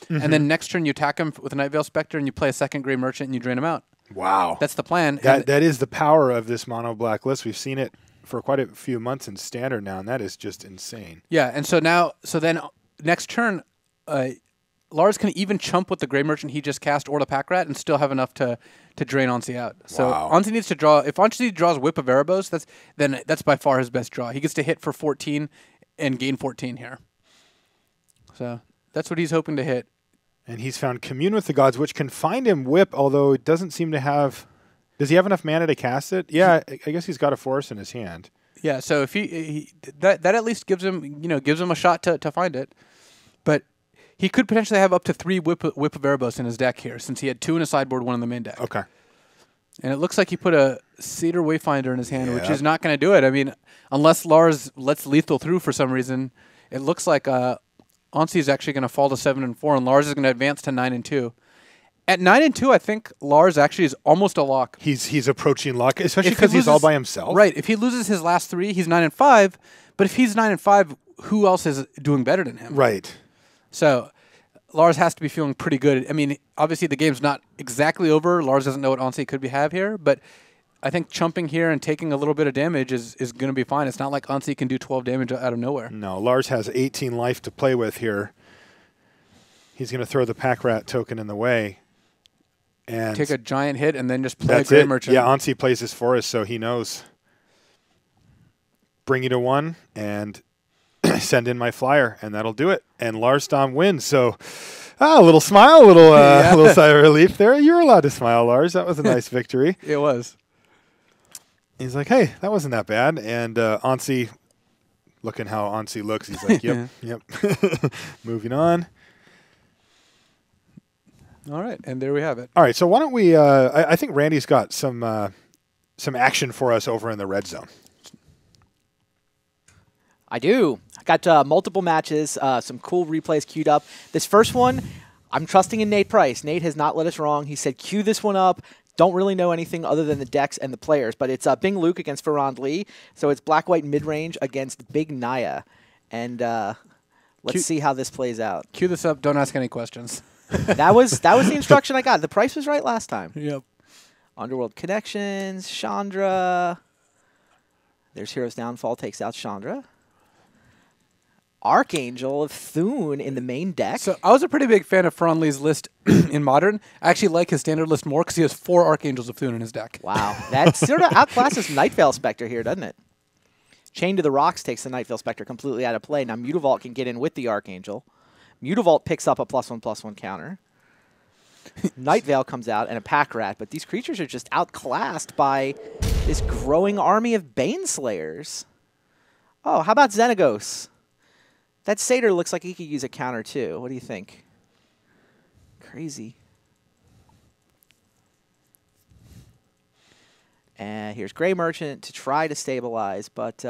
Mm-hmm. And then next turn you attack him with a Nightveil Spectre and you play a second Grey Merchant and you drain him out. Wow. That's the plan. That is the power of this mono black list. We've seen it for quite a few months in Standard now, and that is just insane. Yeah, and so then next turn, Lars can even chump with the Grey Merchant he just cast or the Pack Rat and still have enough to drain Anssi out. So Anssi needs to draw. If Anssi draws Whip of Erebos, that's by far his best draw. He gets to hit for 14 and gain 14 here. So that's what he's hoping to hit. And he's found Commune with the Gods, which can find him Whip, although it doesn't seem to have... Does he have enough mana to cast it? Yeah, I guess he's got a force in his hand. Yeah, so if that at least gives him a shot to find it. But he could potentially have up to 3 Whip of Erebos in his deck here, since he had 2 in his sideboard, 1 in the main deck. Okay. And it looks like he put a Cedar Wayfinder in his hand, which is not going to do it. I mean, unless Lars lets lethal through for some reason, it looks like Anssi is actually going to fall to 7 and 4, and Lars is going to advance to 9 and 2. At 9 and 2, I think Lars actually is almost a lock. He's approaching lock, especially because he's all by himself. Right. If he loses his last 3, he's 9 and 5. But if he's 9 and 5, who else is doing better than him? Right. So Lars has to be feeling pretty good. I mean, obviously the game's not exactly over. Lars doesn't know what Anssi could have here, but I think chumping here and taking a little bit of damage is going to be fine. It's not like Anssi can do 12 damage out of nowhere. No, Lars has 18 life to play with here. He's going to throw the Pack Rat token in the way. And take a giant hit and then just play a Grey Merchant. Yeah, Anssi plays his forest, so he knows. Bring you to 1 and send in my flyer, and that'll do it. And Lars Dam wins. So a little smile, a little sigh of relief there. You were allowed to smile, Lars. That was a nice victory. It was. He's like, hey, that wasn't that bad. And Anssi, looking how Anssi looks, he's like, yep. Moving on. All right, and there we have it. All right, so why don't we? I think Randy's got some action for us over in the red zone. I do. I got multiple matches, some cool replays queued up. This first one, I'm trusting in Nate Price. Nate has not let us wrong. He said, cue this one up. Don't really know anything other than the decks and the players, but it's Bing Luke against Farrand Lee. So it's black-white mid-range against Big Naya. And let's see how this plays out. Cue this up. Don't ask any questions. That was the instruction I got. The price was right last time. Yep. Underworld Connections, Chandra. There's Hero's Downfall, takes out Chandra. Archangel of Thune in the main deck. So I was a pretty big fan of Ferran Lee's list in Modern. I actually like his standard list more because he has 4 Archangels of Thune in his deck. Wow. That sort of outclasses Nightveil Spectre here, doesn't it? Chain to the Rocks takes the Nightveil Spectre completely out of play. Now Mutavault can get in with the Archangel. Mutavault picks up a +1/+1 counter. Nightveil comes out and a Pack Rat, but these creatures are just outclassed by this growing army of Baneslayers. Oh, how about Xenagos? That Satyr looks like he could use a counter too. What do you think? Crazy. And here's Grey Merchant to try to stabilize, but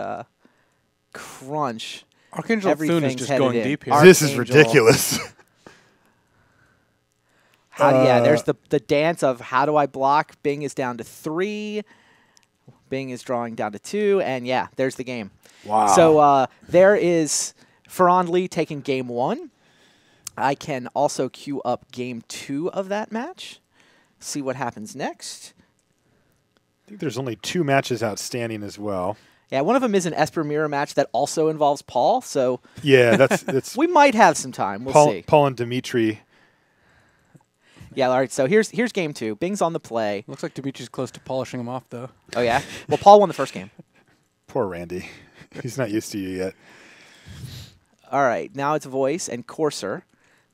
crunch. Archangel of Thune is just going deep here. This is ridiculous. Yeah, there's the dance of how do I block? Bing is down to 3. Bing is drawing down to 2. And yeah, there's the game. Wow. So there is Ferran Lee taking game 1. I can also queue up game 2 of that match. See what happens next. I think there's only 2 matches outstanding as well. Yeah, one of them is an Esper Mirror match that also involves Paul. So yeah, that's we might have some time. We'll see. Paul and Dimitri. Yeah, all right. So here's game 2. Bing's on the play. Looks like Dimitri's close to polishing him off, though. Oh yeah. Well, Paul won the first game. Poor Randy. He's not used to you yet. All right. Now it's Voice and Courser.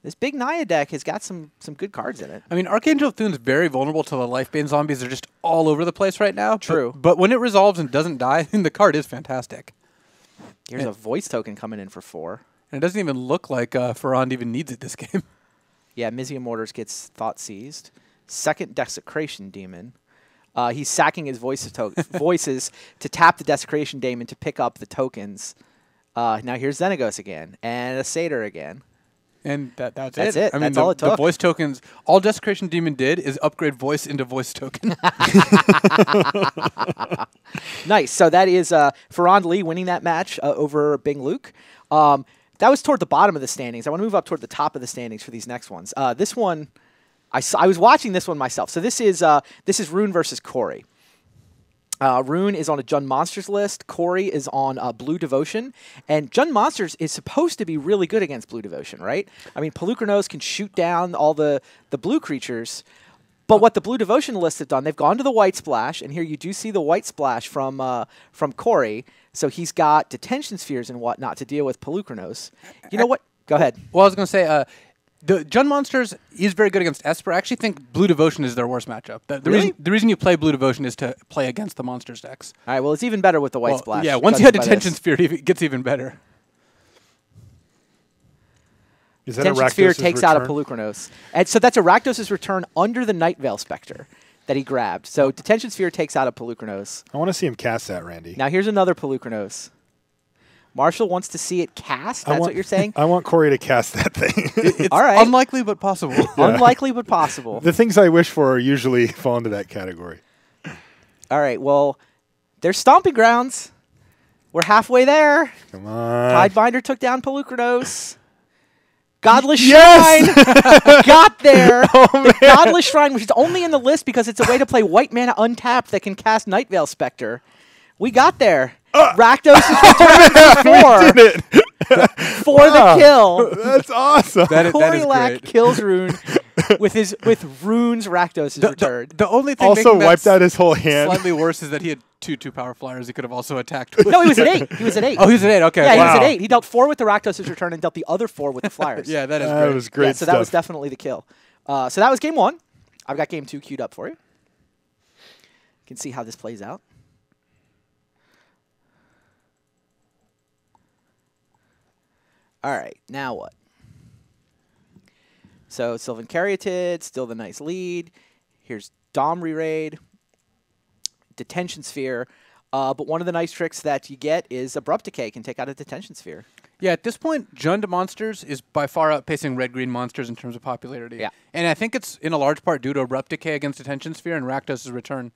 This big Naya deck has got some good cards in it. I mean, Archangel of Thune's very vulnerable to the Lifebane zombies. They're just all over the place right now. True. But when it resolves and doesn't die, then the card is fantastic. Here's a Voice token coming in for 4. And it doesn't even look like Ferran even needs it this game. Yeah, Mizium Mortars gets Thought Seized. Second Desecration Demon. He's sacking his voices to tap the Desecration Demon to pick up the tokens. Now here's Xenagos again, and a Satyr again. And that's it. I mean, That's all it took. The voice tokens, all Desecration Demon did is upgrade voice into voice token. Nice. So that is Ferran Lee winning that match over Bing Luke. That was toward the bottom of the standings. I want to move up toward the top of the standings for these next ones. This one, I was watching this one myself. So this is Rune versus Corey. Rune is on a Jund Monsters list. Corey is on Blue Devotion. And Jund Monsters is supposed to be really good against Blue Devotion, right? I mean, Pelucranos can shoot down all the blue creatures. But what the Blue Devotion list have done, they've gone to the White Splash. And here you do see the White Splash from Corey. So he's got Detention Spheres and whatnot to deal with Pelucranos. You know what? Go ahead. Well, I was going to say, the Jund Monsters is very good against Esper. I actually think Blue Devotion is their worst matchup. The reason you play Blue Devotion is to play against the monsters decks. All right, well, it's even better with the White Splash. Yeah, once you had Detention Sphere, it gets even better. Is that Detention Sphere takes out a Pelucranos. And so that's a Rakdos' return under the Nightveil Spectre that he grabbed. So Detention Sphere takes out a Pelucranos. I want to see him cast that, Randy. Now here's another Pelucranos. Marshall wants to see it cast. That's what you're saying? I want Corey to cast that thing. It's all right. Unlikely, but possible. Yeah. Unlikely, but possible. The things I wish for usually fall into that category. All right, well, there's Stomping Grounds. We're halfway there. Come on. Tidebinder took down Pelucranos. Godless Shrine got there. The Godless Shrine, which is only in the list because it's a way to play white mana untapped that can cast Nightveil Spectre. We got there. Rakdos is returned for the kill. That's awesome. Corey Lack kills Rune with Rune's Rakdos is returned. The only thing also wiped out his whole hand. Slightly worse is that he had two power flyers he could have also attacked with. No, he was at 8. He was at 8. Oh, he was at 8. Okay. Yeah, wow. he was at 8. He dealt 4 with the Rakdos' return and dealt the other 4 with the flyers. Yeah, that is great. That was great so that was definitely the kill. So that was game 1. I've got game 2 queued up for you. You can see how this plays out. All right, now what? So Sylvan Caryatid, still the nice lead. Here's Dom Re-Raid, Detention Sphere. But one of the nice tricks that you get is Abrupt Decay can take out a Detention Sphere. Yeah, at this point, Jund Monsters is by far outpacing red-green monsters in terms of popularity. Yeah. And I think it's in a large part due to Abrupt Decay against Detention Sphere and Rakdos' return,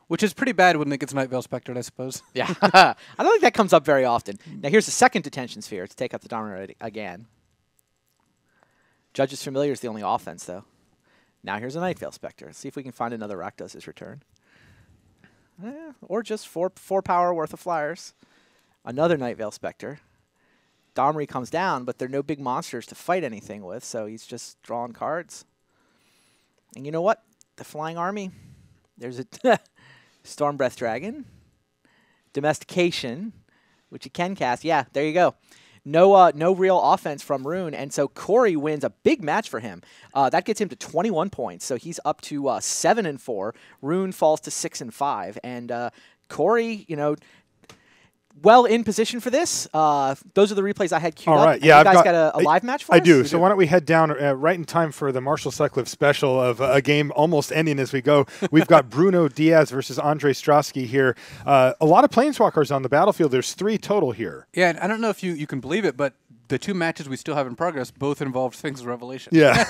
which is pretty bad when it gets Nightveil Spectre, I suppose. Yeah, I don't think that comes up very often. Now here's the second Detention Sphere to take out the Dominator again. Judge's Familiar is the only offense, though. Now here's a Night Veil Spectre. Let's see if we can find another Rakdos' return. Or just four power worth of flyers. Another Night Veil Spectre. Domri comes down, but there are no big monsters to fight anything with, so he's just drawing cards. And you know what? The Flying Army. There's a Storm Breath Dragon. Domestication, which you can cast. Yeah, there you go. No real offense from Rune, and so Corey wins a big match for him. That gets him to 21 points, so he's up to 7-4. Rune falls to 6-5, and Corey, well in position for this. Those are the replays I had queued up. Right. Yeah, you guys got a live match for us? I do. So why don't we head down right in time for the Marshall Sutcliffe special of a game almost ending as we go. We've got Bruno Diaz versus Andre Strosky here. A lot of Planeswalkers on the battlefield. There's 3 total here. Yeah, and I don't know if you can believe it, but the 2 matches we still have in progress both involved Sphinx of Revelation. Yeah.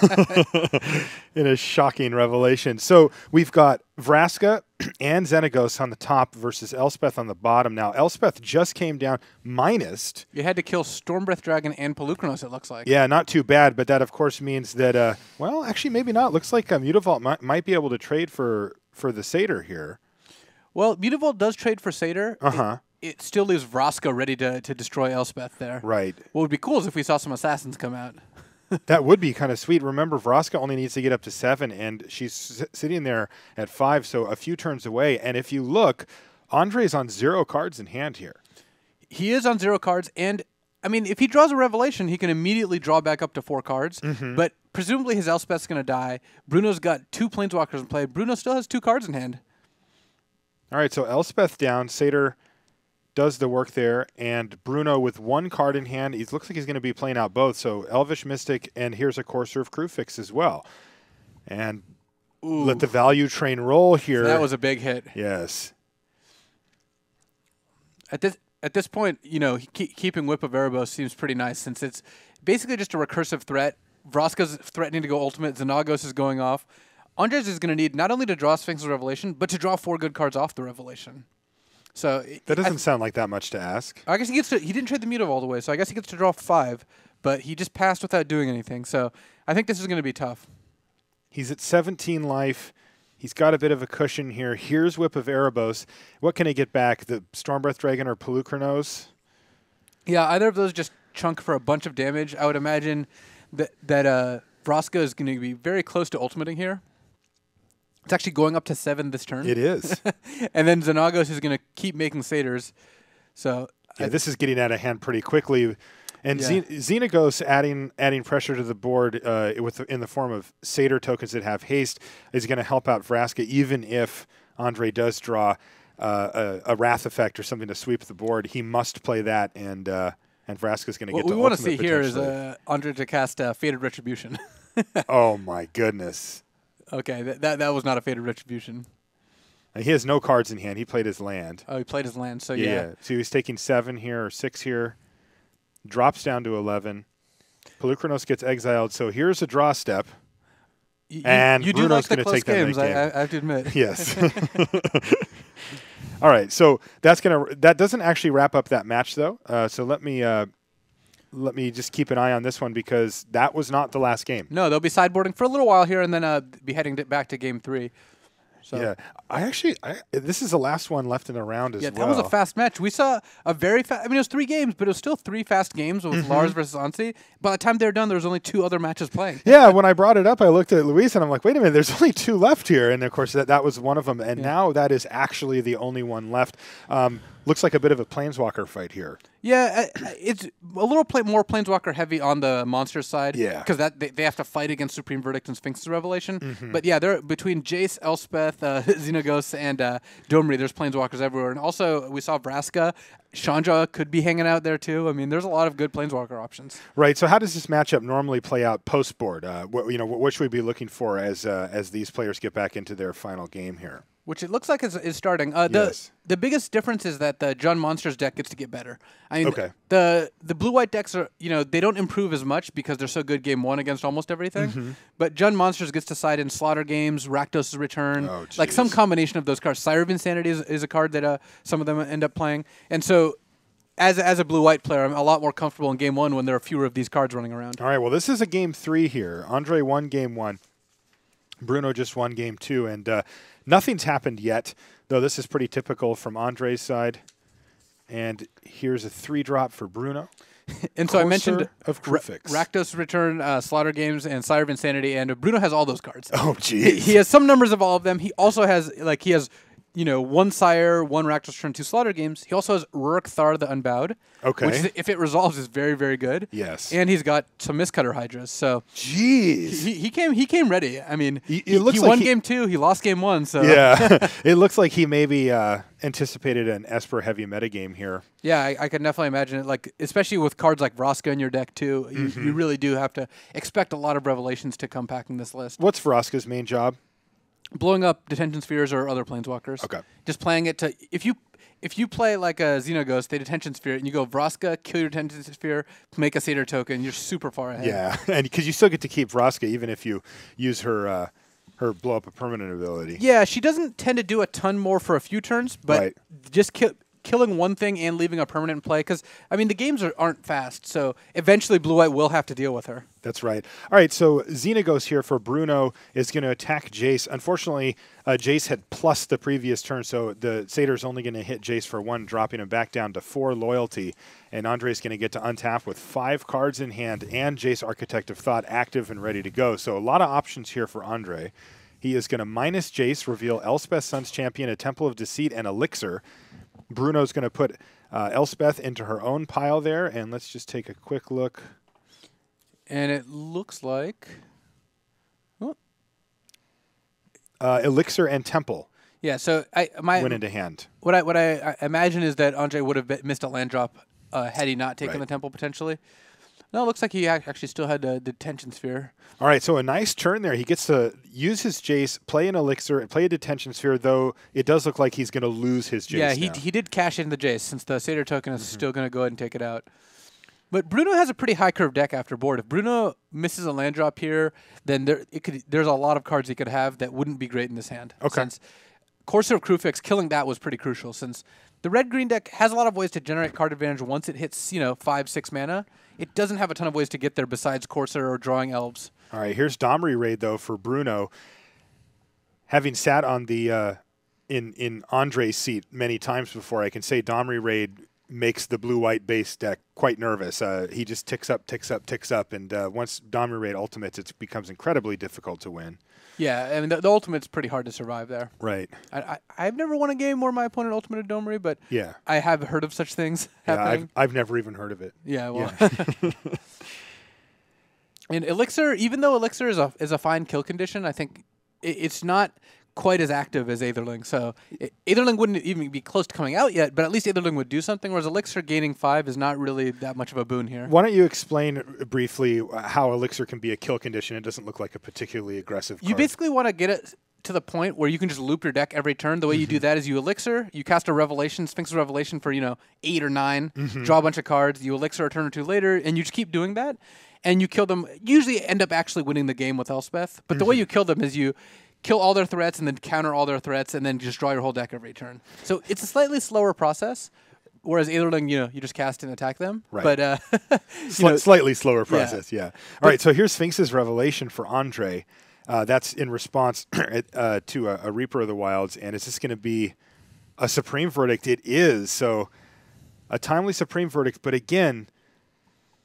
In a shocking revelation. So we've got Vraska and Xenagos on the top versus Elspeth on the bottom. Now, Elspeth just came down minus. You had to kill Stormbreath Dragon and Pelucranos, it looks like. Yeah, not too bad, but that, of course, means that, well, actually, maybe not. Looks like Mutavault might be able to trade for the Satyr here. Well, Mutavault does trade for Satyr. Uh-huh. It still leaves Vraska ready to destroy Elspeth there. Right. What would be cool is if we saw some assassins come out. That would be kind of sweet. Remember, Vraska only needs to get up to 7, and she's sitting there at 5, so a few turns away. And if you look, Andre's on 0 cards in hand here. He is on 0 cards, and, I mean, if he draws a Revelation, he can immediately draw back up to 4 cards. Mm-hmm. But presumably his Elspeth's going to die. Bruno's got 2 Planeswalkers in play. Bruno still has 2 cards in hand. All right, so Elspeth down. Satyr does the work there, and Bruno with 1 card in hand. He looks like he's going to be playing out both. So Elvish Mystic, and here's a Corsair Crew Fix as well. And let the value train roll here. So that was a big hit. Yes. At this point, keeping Whip of Erebos seems pretty nice since it's basically just a recursive threat. Vraska's threatening to go ultimate. Xenagos is going off. Andres is going to need not only to draw Sphinx's Revelation, but to draw 4 good cards off the Revelation. So that doesn't sound like that much to ask. I guess he didn't trade the Mutavault all the way, so I guess he gets to draw 5, but he just passed without doing anything. So I think this is going to be tough. He's at 17 life. He's got a bit of a cushion here. Here's Whip of Erebos. What can he get back? The Stormbreath Dragon or Pelucranos? Yeah, either of those just chunk for a bunch of damage. I would imagine that Vraska is going to be very close to ultimating here. It's actually going up to 7 this turn. It is. And then Xenagos is going to keep making Satyrs. So yeah, this is getting out of hand pretty quickly. And Xenagos adding pressure to the board in the form of Satyr tokens that have haste is going to help out Vraska, even if Andre does draw a Wrath effect or something to sweep the board. He must play that, and Vraska's going to get to ultimate. What we want to see here is Andre to cast Fated Retribution. Oh, my goodness. Okay, that was not a Fated Retribution. He has no cards in hand. He played his land. Oh, he played his land, so yeah. So he's taking 7 here or 6 here. Drops down to 11. Pelucranos gets exiled, so here's a draw step. And you Bruno's do like the close games, game. I have to admit. Yes. All right, so that doesn't actually wrap up that match, though. So let me just keep an eye on this one because that was not the last game. No, they'll be sideboarding for a little while here and then be heading back to game 3. So. Yeah, this is the last one left in the round as well. Yeah, that was a fast match. We saw a very fast. I mean, it was 3 games, but it was still 3 fast games with Lars versus Anssi. By the time they were done, there was only 2 other matches playing. Yeah, when I brought it up, I looked at Luis and I'm like, wait a minute, there's only 2 left here, and of course that was one of them, and now that is actually the only one left. Looks like a bit of a Planeswalker fight here. Yeah, it's a little more Planeswalker heavy on the monster side. Yeah. Because they have to fight against Supreme Verdict and Sphinx's Revelation. But yeah, they're between Jace, Elspeth, Xenagos, and Domri, there's Planeswalkers everywhere. And also, we saw Vraska. Chandra could be hanging out there too. I mean, there's a lot of good Planeswalker options. Right. So how does this matchup normally play out post-board? What should we be looking for as these players get back into their final game here? Which it looks like is starting. Yes. The biggest difference is that the Jund Monsters deck gets to get better. I mean, okay. The blue-white decks are, they don't improve as much because they're so good game 1 against almost everything. But Jund Monsters gets to side in Slaughter Games, Rakdos' Return, like some combination of those cards. Siren of Insanity is a card that some of them end up playing. And so as a blue-white player, I'm a lot more comfortable in game 1 when there are fewer of these cards running around. All right, well, this is a game 3 here. Andre won game 1. Bruno just won game 2, and nothing's happened yet, though this is pretty typical from Andre's side. And here's a 3-drop for Bruno. And so I mentioned of Rakdos Return, Slaughter Games, and Sire of Insanity, and Bruno has all those cards. Oh, geez. He has some numbers of all of them. He also has, one Sire, 1 Rakdos Return, 2 Slaughter Games. He also has Rurik Thar the Unbowed. Okay. Which, if it resolves, is very, very good. Yes. And he's got some Mistcutter Hydras. So jeez. He came ready. I mean, he looks won game 2. He lost game 1. So yeah. It looks like he maybe anticipated an Esper heavy metagame here. Yeah, I can definitely imagine it. Like, especially with cards like Vraska in your deck too, you really do have to expect a lot of revelations to come packing this list. What's Vraska's main job? Blowing up detention spheres or other planeswalkers. Okay. Just playing it to if you play like a Xenoghost, a detention sphere, and you go Vraska, kill your detention sphere, make a Satyr token, you're super far ahead. Yeah, and because you still get to keep Vraska even if you use her blow up a permanent ability. Yeah, she doesn't tend to do a ton more for a few turns, but just killing one thing and leaving a permanent in play, because, I mean, the games aren't fast, so eventually Blue-White will have to deal with her. That's right. All right, so Xenagos here for Bruno is going to attack Jace. Unfortunately, Jace had plus the previous turn, so the Satyr's only going to hit Jace for 1, dropping him back down to 4 loyalty, and Andre's going to get to untap with 5 cards in hand and Jace Architect of Thought active and ready to go. So a lot of options here for Andre. He is going to minus Jace, reveal Elspeth, Sun's Champion, a Temple of Deceit, and Elixir. Bruno's going to put Elspeth into her own pile there, and let's just take a quick look. And it looks like Elixir and Temple. Yeah, so went into hand. What I imagine is that Andre would have missed a land drop had he not taken the Temple potentially. No, it looks like he actually still had the detention sphere. All right, so a nice turn there. He gets to use his Jace, play an Elixir, and play a detention sphere, though it does look like he's going to lose his Jace. Yeah, he did cash in the Jace, since the Satyr token is still going to go ahead and take it out. But Bruno has a pretty high curve deck after board. If Bruno misses a land drop here, then there's a lot of cards he could have that wouldn't be great in this hand. Okay. Since Courser of Crufix, killing that was pretty crucial, since the red-green deck has a lot of ways to generate card advantage once it hits, 5-6 mana. It doesn't have a ton of ways to get there besides Courser or drawing elves. All right, here's Domri Raid, though, for Bruno. Having sat on the in Andre's seat many times before, I can say Domri Raid makes the blue-white base deck quite nervous. He just ticks up, and once Domri Raid ultimates, it becomes incredibly difficult to win. Yeah, I mean, the ultimate's pretty hard to survive there. Right. I've never won a game where my opponent ultimated Domri, but yeah, I have heard of such things happening. I've never even heard of it. Yeah, well. Yeah. And Elixir, even though Elixir is a fine kill condition, I think it's not quite as active as Aetherling. So Aetherling wouldn't even be close to coming out yet, but at least Aetherling would do something, whereas Elixir gaining 5 is not really that much of a boon here. Why don't you explain briefly how Elixir can be a kill condition? It doesn't look like a particularly aggressive card. You basically want to get it to the point where you can just loop your deck every turn. The way you do that is you Elixir, you cast a Revelation, Sphinx of Revelation for 8 or 9, draw a bunch of cards, you Elixir a turn or 2 later, and you just keep doing that, and you kill them. Usually end up actually winning the game with Elspeth, but the way you kill them is you kill all their threats and then counter all their threats and then just draw your whole deck every turn. So it's a slightly slower process, whereas Aetherling, you just cast and attack them. Right. But slightly slower process, yeah. All right, so here's Sphinx's Revelation for Andre. That's in response to a Reaper of the Wilds, and is this going to be a Supreme Verdict? It is. So a timely Supreme Verdict, but again,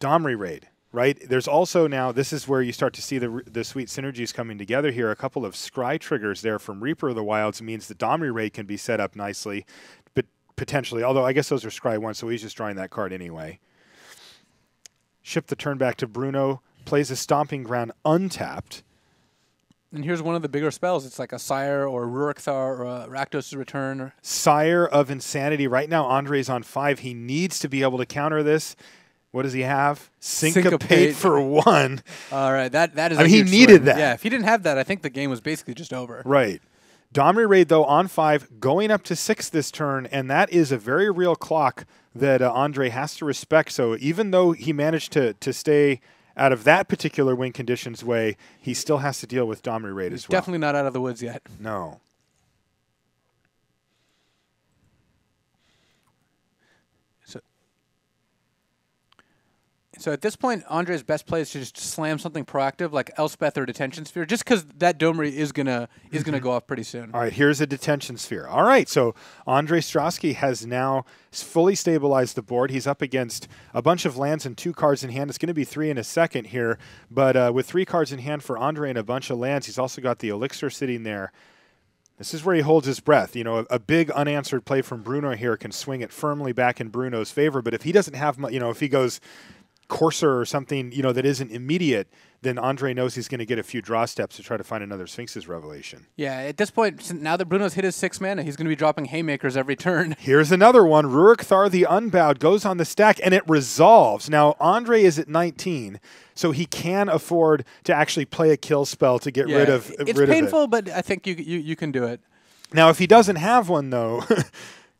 Domri Raid. Right. There's also now, this is where you start to see the sweet synergies coming together here. A couple of scry triggers there from Reaper of the Wilds means the Domri Raid can be set up nicely, but potentially, although I guess those are scry 1, so he's just drawing that card anyway. Ship the turn back to Bruno, plays a Stomping Ground untapped. And here's one of the bigger spells. It's like a Sire or Rurik Thar or a Rakdos' Return. Sire of Insanity. Right now, Andre's on 5. He needs to be able to counter this. What does he have? Syncopate for 1. All right, that is. I mean, he needed that. Yeah, if he didn't have that, I think the game was basically just over. Right. Domri Raid, though, on 5, going up to 6 this turn, and that is a very real clock that Andre has to respect. So even though he managed to stay out of that particular win conditions way, he still has to deal with Domri Raid as well. Definitely not out of the woods yet. No. So at this point, Andre's best play is to just slam something proactive like Elspeth or Detention Sphere, just because that Domery is gonna go off pretty soon. All right, here's a Detention Sphere. All right, so Andre Strosky has now fully stabilized the board. He's up against a bunch of lands and 2 cards in hand. It's going to be 3 in a second here, but with 3 cards in hand for Andre and a bunch of lands, he's also got the Elixir sitting there. This is where he holds his breath. You know, a big unanswered play from Bruno here can swing it firmly back in Bruno's favor, but if he doesn't have, if he goes Courser or something, that isn't immediate, then Andre knows he's going to get a few draw steps to try to find another Sphinx's Revelation. Yeah, at this point, now that Bruno's hit his 6 mana, he's going to be dropping Haymakers every turn. Here's another one. Rurik Thar the Unbowed goes on the stack, and it resolves. Now, Andre is at 19, so he can afford to actually play a kill spell to get rid of it. It's painful, but I think you can do it. Now, if he doesn't have one, though,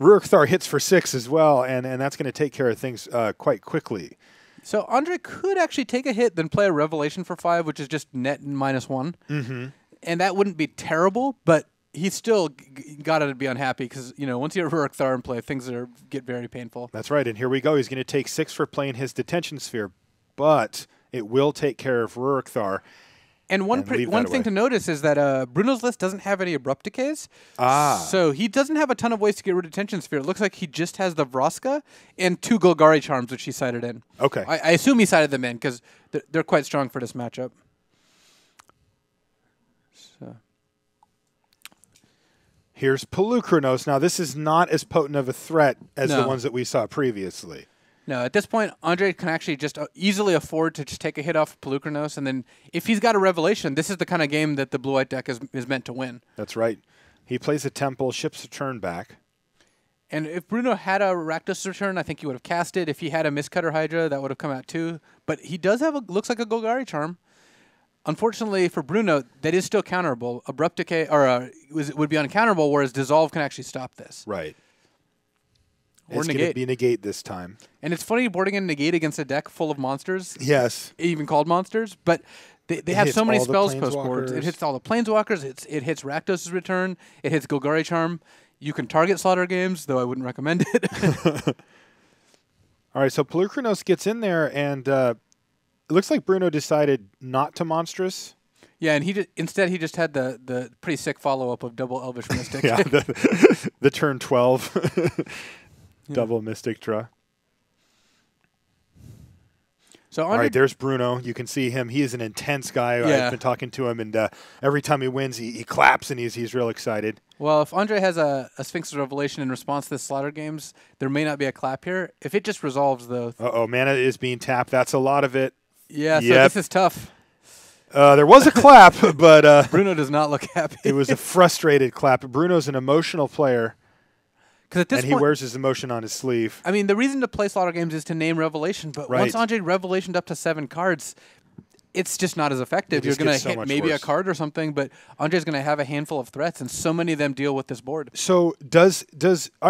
Rurik Thar hits for 6 as well, and that's going to take care of things quite quickly. So Andre could actually take a hit, then play a Revelation for 5, which is just net -1. Mm-hmm. And that wouldn't be terrible, but he's still got to be unhappy because, once you have Rurik Thar in play, things get very painful. That's right, and here we go. He's going to take 6 for playing his Detention Sphere, but it will take care of Rurik Thar. And one thing to notice is that Bruno's list doesn't have any Abrupt Decays. So he doesn't have a ton of ways to get rid of Detention Sphere. It looks like he just has the Vraska and 2 Golgari Charms, which he sided in. Okay. I assume he sided them in because they're quite strong for this matchup. So. Here's Pelukrinos. Now, this is not as potent of a threat as the ones that we saw previously. No, at this point, Andre can actually just easily afford to just take a hit off Pelukrinos, and then if he's got a Revelation, this is the kind of game that the blue-white deck is meant to win. That's right. He plays a Temple, ships a turn back. And if Bruno had a Rakdos return, I think he would have cast it. If he had a Mistcutter Hydra, that would have come out too. But he does have looks like a Golgari Charm. Unfortunately for Bruno, that is still counterable. Abrupt Decay would be uncounterable, whereas Dissolve can actually stop this. Right. Or it's going to be negate this time. And it's funny boarding a negate against a deck full of monsters. Yes. Even called monsters. But they have so many spells post boards. It hits all the Planeswalkers. It hits Rakdos' return. It hits Golgari Charm. You can target Slaughter Games, though I wouldn't recommend it. All right, so Pelukrinos gets in there, and it looks like Bruno decided not to Monstrous. Yeah, and instead he just had the pretty sick follow-up of double Elvish Mystic. Yeah, the turn 12. Double Mystic draw. So all right, there's Bruno. You can see him. He is an intense guy. Yeah. I've been talking to him, and every time he wins, he claps, and he's real excited. Well, if Andre has a Sphinx's Revelation in response to the Slaughter Games, there may not be a clap here. If it just resolves, though. Uh-oh, mana is being tapped. That's a lot of it. Yeah, so this is tough. There was a clap, but Bruno does not look happy. It was a frustrated clap. Bruno's an emotional player. At this point, he wears his emotion on his sleeve. I mean, the reason to play Slaughter Games is to name Revelation, but once Andre Revelationed up to 7 cards, it's just not as effective. You're going to hit maybe a card or something, but Andre's going to have a handful of threats, and so many of them deal with this board. So does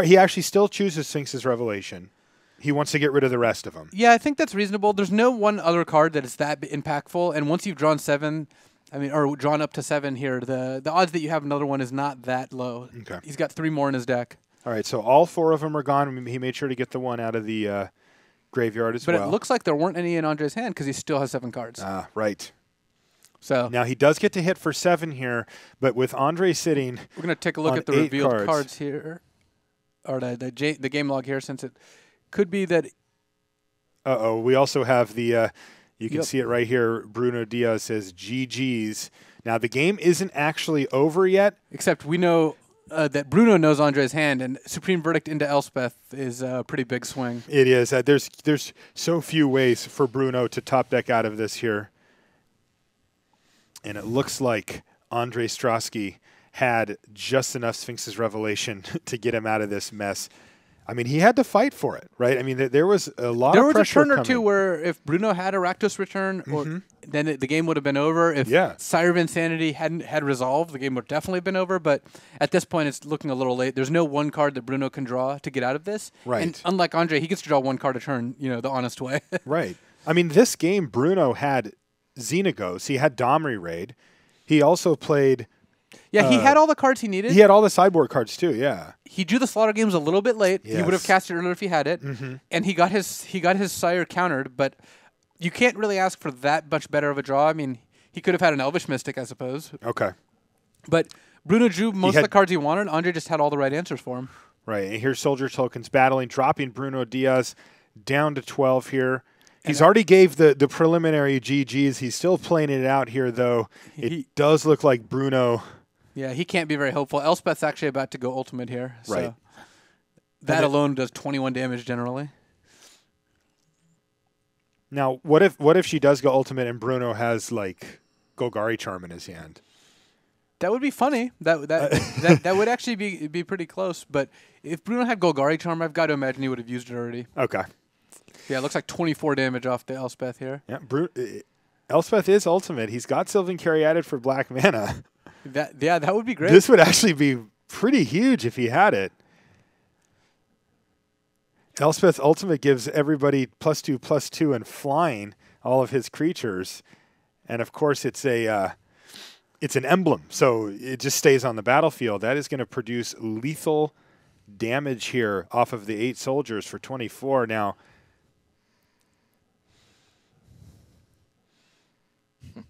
he actually still chooses Sphinx's Revelation? He wants to get rid of the rest of them. Yeah, I think that's reasonable. There's no one other card that is that impactful, and once you've drawn 7, or drawn up to 7 here, the odds that you have another one is not that low. Okay. He's got 3 more in his deck. All right, so all 4 of them are gone. He made sure to get the one out of the graveyard as well. But it looks like there weren't any in Andre's hand because he still has 7 cards. Right. So now he does get to hit for 7 here, but with Andre sitting, we're going to take a look at the revealed cards here, or the game log here, since it could be that. We also have the. You can see it right here. Bruno Diaz says GG's. Now the game isn't actually over yet, except we know. That Bruno knows Andre's hand, and Supreme Verdict into Elspeth is a pretty big swing. It is. There's so few ways for Bruno to top deck out of this here. And it looks like Andre Strosky had just enough Sphinx's Revelation to get him out of this mess. I mean, he had to fight for it, right? I mean, there was a lot of pressure. There was a turn or two where if Bruno had a Rakdos return, then the game would have been over. If Sire of Insanity had resolved, the game would have definitely been over. But at this point, it's looking a little late. There's no one card that Bruno can draw to get out of this. Right. And unlike Andre, he gets to draw 1 card a turn, the honest way. Right. I mean, this game, Bruno had Xenagos. He had Domri Raid. He also played... Yeah, he had all the cards he needed. He had all the sideboard cards too. Yeah, he drew the Slaughter Games a little bit late. Yes. He would have cast it earlier if he had it, and he got his Sire countered. But you can't really ask for that much better of a draw. I mean, he could have had an Elvish Mystic, I suppose. Okay. But Bruno drew most of the cards he wanted. Andre just had all the right answers for him. Right. And here's Soldier Tokens battling, dropping Bruno Diaz down to 12 here. He's already gave the preliminary GGs. He's still playing it out here, though. It does look like Bruno. Yeah, he can't be very hopeful. Elspeth's actually about to go ultimate here. So right. That alone does 21 damage generally. Now, what if she does go ultimate and Bruno has, like, Golgari Charm in his hand? That would be funny. That would actually be pretty close. But if Bruno had Golgari Charm, I've got to imagine he would have used it already. Okay. Yeah, it looks like 24 damage off the Elspeth here. Yeah, Elspeth is ultimate. He's got Sylvan Caryatid for black mana. That would be great. This would actually be pretty huge if he had it. Elspeth ultimate gives everybody +2/+2 and flying, all of his creatures. And of course it's an emblem, so it just stays on the battlefield. That is going to produce lethal damage here off of the 8 soldiers for 24. Now,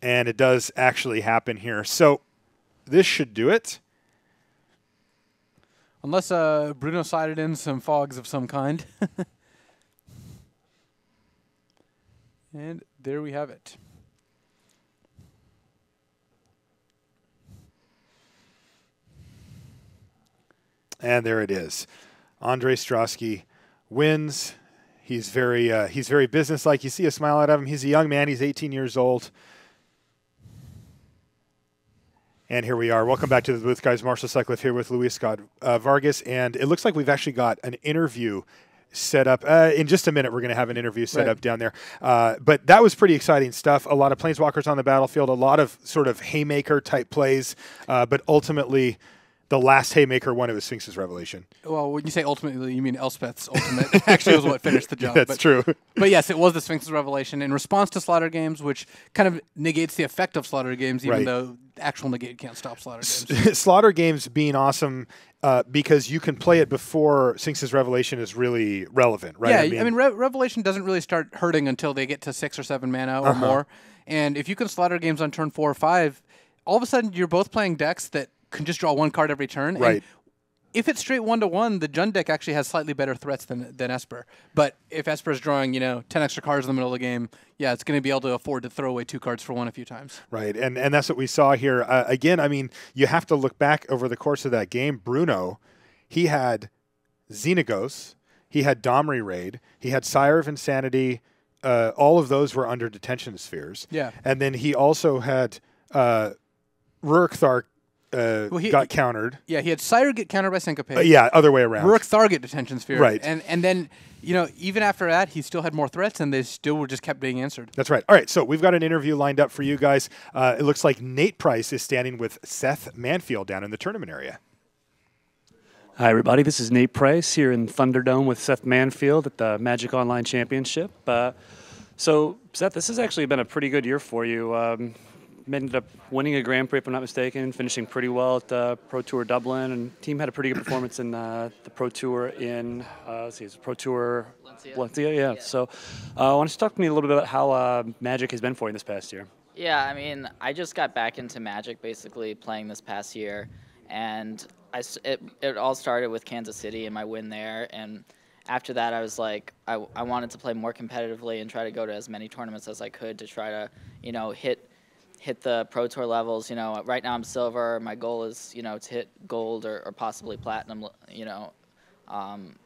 and it does actually happen here. So this should do it. Unless Bruno sided in some fogs of some kind. And there we have it. And there it is. Andre Strosky wins. He's very businesslike. You see a smile out of him. He's a young man. He's 18 years old. And here we are. Welcome back to the booth, guys. Marshall Sutcliffe here with Luis Scott Vargas. And it looks like we've actually got an interview set up. In just a minute, we're going to have an interview set up down there. But that was pretty exciting stuff. A lot of Planeswalkers on the battlefield, a lot of sort of haymaker-type plays. But ultimately, the last haymaker won. It was Sphinx's Revelation. Well, when you say ultimately, you mean Elspeth's ultimate. Actually, was what finished the job. That's true. But yes, it was the Sphinx's Revelation in response to Slaughter Games, which kind of negates the effect of Slaughter Games, even though actual negate can't stop Slaughter Games. Slaughter Games being awesome because you can play it before Sphinx's Revelation is really relevant, right? Yeah, I mean Revelation doesn't really start hurting until they get to 6 or 7 mana or more. And if you can Slaughter Games on turn 4 or 5, all of a sudden you're both playing decks that can just draw 1 card every turn. Right. And if it's straight 1-to-1, the Jund deck actually has slightly better threats than Esper. But if Esper's drawing, 10 extra cards in the middle of the game, yeah, it's going to be able to afford to throw away 2 cards for 1 a few times. Right, and that's what we saw here. Again, I mean, you have to look back over the course of that game. Bruno, he had Xenagos, he had Domri Raid, he had Sire of Insanity. All of those were under detention spheres. Yeah. And then he also had Rurik Thar got countered. Yeah, he had Sire get countered by Syncopate. Yeah, other way around. Rurik Thar get detention sphere. Right. And then, even after that, he still had more threats, and they still were just kept being answered. That's right. All right, so we've got an interview lined up for you guys. It looks like Nate Price is standing with Seth Manfield down in the tournament area. Hi, everybody. This is Nate Price here in Thunderdome with Seth Manfield at the Magic Online Championship. So, Seth, this has actually been a pretty good year for you. Ended up winning a Grand Prix, if I'm not mistaken, finishing pretty well at the Pro Tour Dublin, and team had a pretty good performance in the Pro Tour in Pro Tour Valencia. Yeah. So, I want to talk to me a little bit about how Magic has been for you this past year. Yeah, I mean, I just got back into Magic basically playing this past year, and it all started with Kansas City and my win there, and after that I was like, I wanted to play more competitively and try to go to as many tournaments as I could to try to, hit the Pro Tour levels. Right now I'm silver. My goal is, to hit gold or possibly platinum,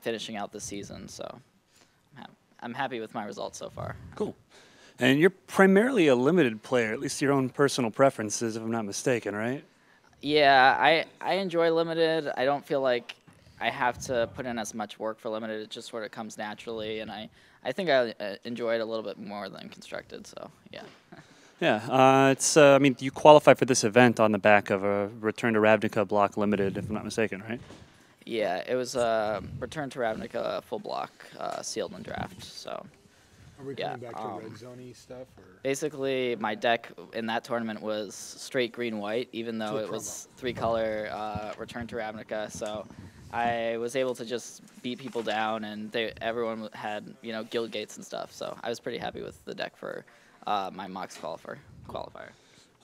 finishing out the season. So I'm happy with my results so far. Cool. And you're primarily a limited player, at least your own personal preferences, if I'm not mistaken, right? Yeah, I enjoy limited. I don't feel like I have to put in as much work for limited. It just sort of comes naturally, and I think I enjoy it a little bit more than constructed, so yeah. Yeah, I mean, you qualify for this event on the back of a Return to Ravnica block limited, if I'm not mistaken, right? Yeah, it was a Return to Ravnica full block sealed and draft, so. Are we coming back to red zone-y stuff? Or? Basically, my deck in that tournament was straight green-white, even though it was 3-color Return to Ravnica, so I was able to just beat people down, and everyone had guild gates and stuff. So I was pretty happy with the deck for my Mox qualifier.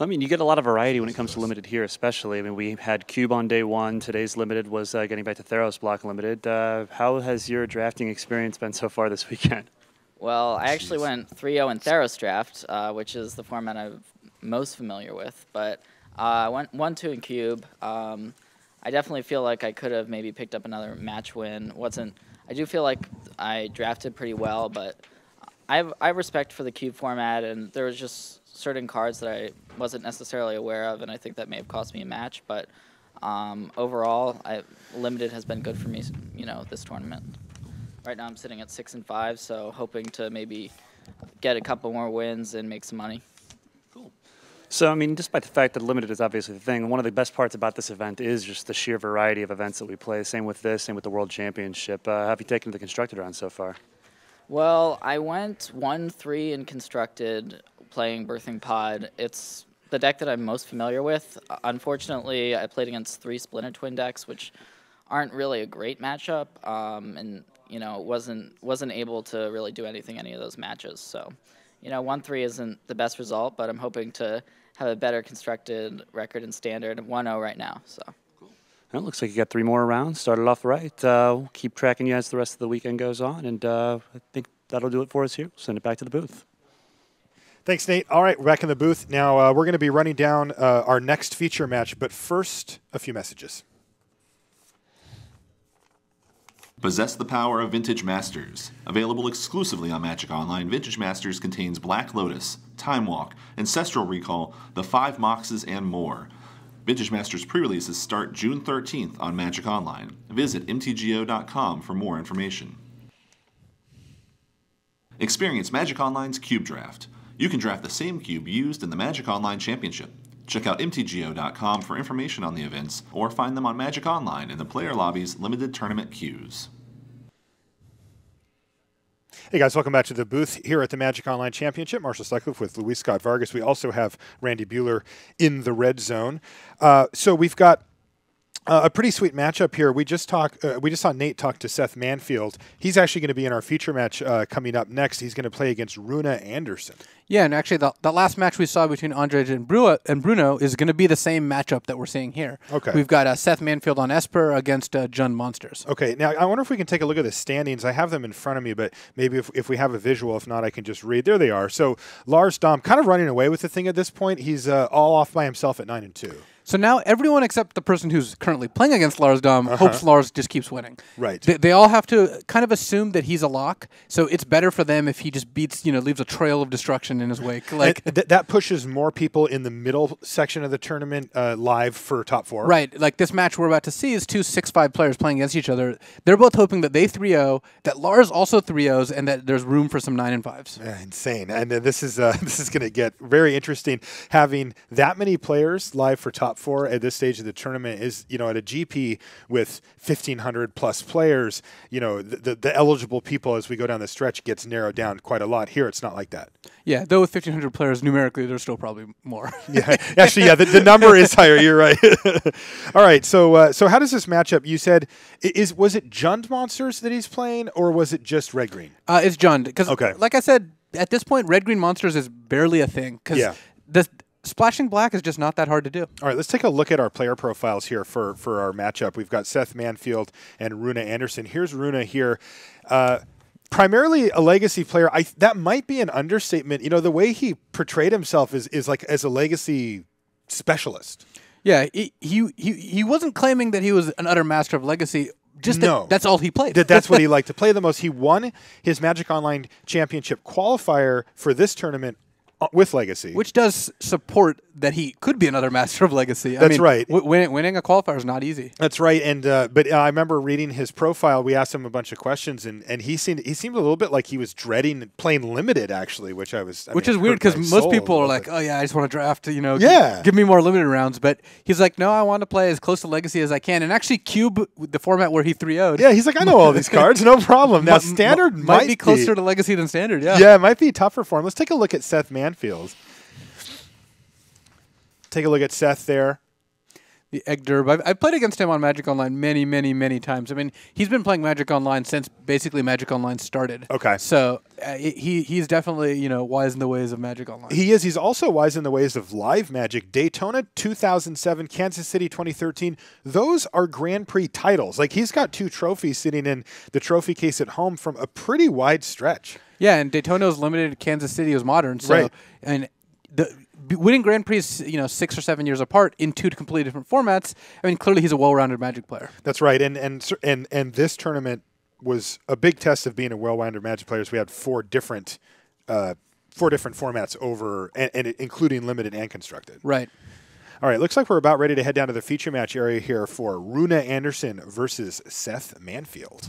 I mean, you get a lot of variety when it comes to limited here, especially. I mean, we had Cube on day one. Today's limited was getting back to Theros block limited. How has your drafting experience been so far this weekend? Well, I actually went 3-0 in Theros draft, which is the format I'm most familiar with. But I went 1-2 in Cube. I definitely feel like I could have maybe picked up another match win. I do feel like I drafted pretty well, but I have respect for the Cube format, and there was just certain cards that I wasn't necessarily aware of, and I think that may have cost me a match. But overall, limited has been good for me, this tournament. Right now I'm sitting at 6-5, so hoping to maybe get a couple more wins and make some money. Cool. So, I mean, despite the fact that limited is obviously the thing, one of the best parts about this event is just the sheer variety of events that we play. Same with this, same with the World Championship. Have you taken the constructed round so far? Well, I went 1-3 in constructed, playing Birthing Pod. It's the deck that I'm most familiar with. Unfortunately, I played against 3 Splinter Twin decks, which aren't really a great matchup, and wasn't able to really do anything any of those matches. So, 1-3 isn't the best result, but I'm hoping to have a better constructed record in standard. 1-0 right now. So. Well, it looks like you got 3 more rounds. Started off right. We'll keep tracking you as the rest of the weekend goes on, and I think that'll do it for us here. Send it back to the booth. Thanks, Nate. All right, we're back in the booth. Now we're going to be running down our next feature match, but first, a few messages. Possess the power of Vintage Masters. Available exclusively on Magic Online, Vintage Masters contains Black Lotus, Time Walk, Ancestral Recall, the 5 Moxes, and more. Vintage Masters pre-releases start June 13th on Magic Online. Visit mtgo.com for more information. Experience Magic Online's Cube Draft. You can draft the same cube used in the Magic Online Championship. Check out mtgo.com for information on the events, or find them on Magic Online in the Player Lobby's limited tournament queues. Hey guys, welcome back to the booth here at the Magic Online Championship. Marshall Sutcliffe with Luis Scott Vargas. We also have Randy Buehler in the red zone. So we've got a pretty sweet matchup here. We just saw Nate talk to Seth Manfield. He's actually going to be in our feature match coming up next. He's going to play against Runa Anderson. Yeah, and actually the last match we saw between Andre and Bruno is going to be the same matchup that we're seeing here. Okay. We've got Seth Manfield on Esper against Jund Monsters. Okay, now I wonder if we can take a look at the standings. I have them in front of me, but maybe if we have a visual, if not, I can just read. There they are. So Lars Dam kind of running away with the thing at this point. He's all off by himself at 9-2. So now everyone except the person who's currently playing against Lars Dam hopes Lars just keeps winning. Right. They all have to kind of assume that he's a lock, so it's better for them if he just beats, leaves a trail of destruction in his wake. Like that pushes more people in the middle section of the tournament live for top 4. Right. Like this match we're about to see is 2 6-5 players playing against each other. They're both hoping that they 3-0, that Lars also 3-0s, and that there's room for some 9 and 5s. Insane. And this is going to get very interesting. Having that many players live for top 4 at this stage of the tournament is, at a GP with 1,500 plus players, the eligible people as we go down the stretch gets narrowed down quite a lot. Here, it's not like that. Yeah, though with 1,500 players, numerically, there's still probably more. Yeah, actually, yeah, the number is higher. You're right. All right, so how does this match up? You said, was it Jund Monsters that he's playing, or was it just Red Green? It's Jund, because okay. Like I said, at this point, Red Green Monsters is barely a thing, because splashing black is just not that hard to do. All right, let's take a look at our player profiles here for our matchup. We've got Seth Manfield and Runa Anderson. Here's Runa here. Primarily a legacy player. That might be an understatement. The way he portrayed himself is like as a legacy specialist. Yeah, he wasn't claiming that he was an utter master of legacy. Just that's all he played. That's what he liked to play the most. He won his Magic Online Championship qualifier for this tournament with Legacy. Which does support that he could be another master of Legacy. That's right. Winning a qualifier is not easy. That's right. And but I remember reading his profile. We asked him a bunch of questions, and he seemed a little bit like he was dreading playing limited, actually, which is weird because most people are like, oh yeah, I just want to draft, yeah, give me more limited rounds. But he's like, no, I want to play as close to Legacy as I can. And actually, Cube, the format where he 3-0'd. Yeah, he's like, I know all these cards, no problem. Now Standard might be closer to Legacy than Standard. Yeah, yeah, it might be tougher for him. Let's take a look at Seth Manfield. Take a look at Seth there. The Egg Derb. I've played against him on Magic Online many, many, many times. I mean, he's been playing Magic Online since basically Magic Online started. Okay. So he's definitely, wise in the ways of Magic Online. He is. He's also wise in the ways of live Magic. Daytona 2007, Kansas City 2013. Those are Grand Prix titles. Like, he's got 2 trophies sitting in the trophy case at home from a pretty wide stretch. Yeah, and Daytona was limited. Kansas City was modern. So, right. And winning Grand Prix, 6 or 7 years apart in 2 completely different formats. I mean, clearly he's a well-rounded Magic player. That's right. And this tournament was a big test of being a well-rounded Magic player. We had 4 different formats over, and including limited and constructed. Right. All right, looks like we're about ready to head down to the feature match area here for Runa Anderson versus Seth Manfield.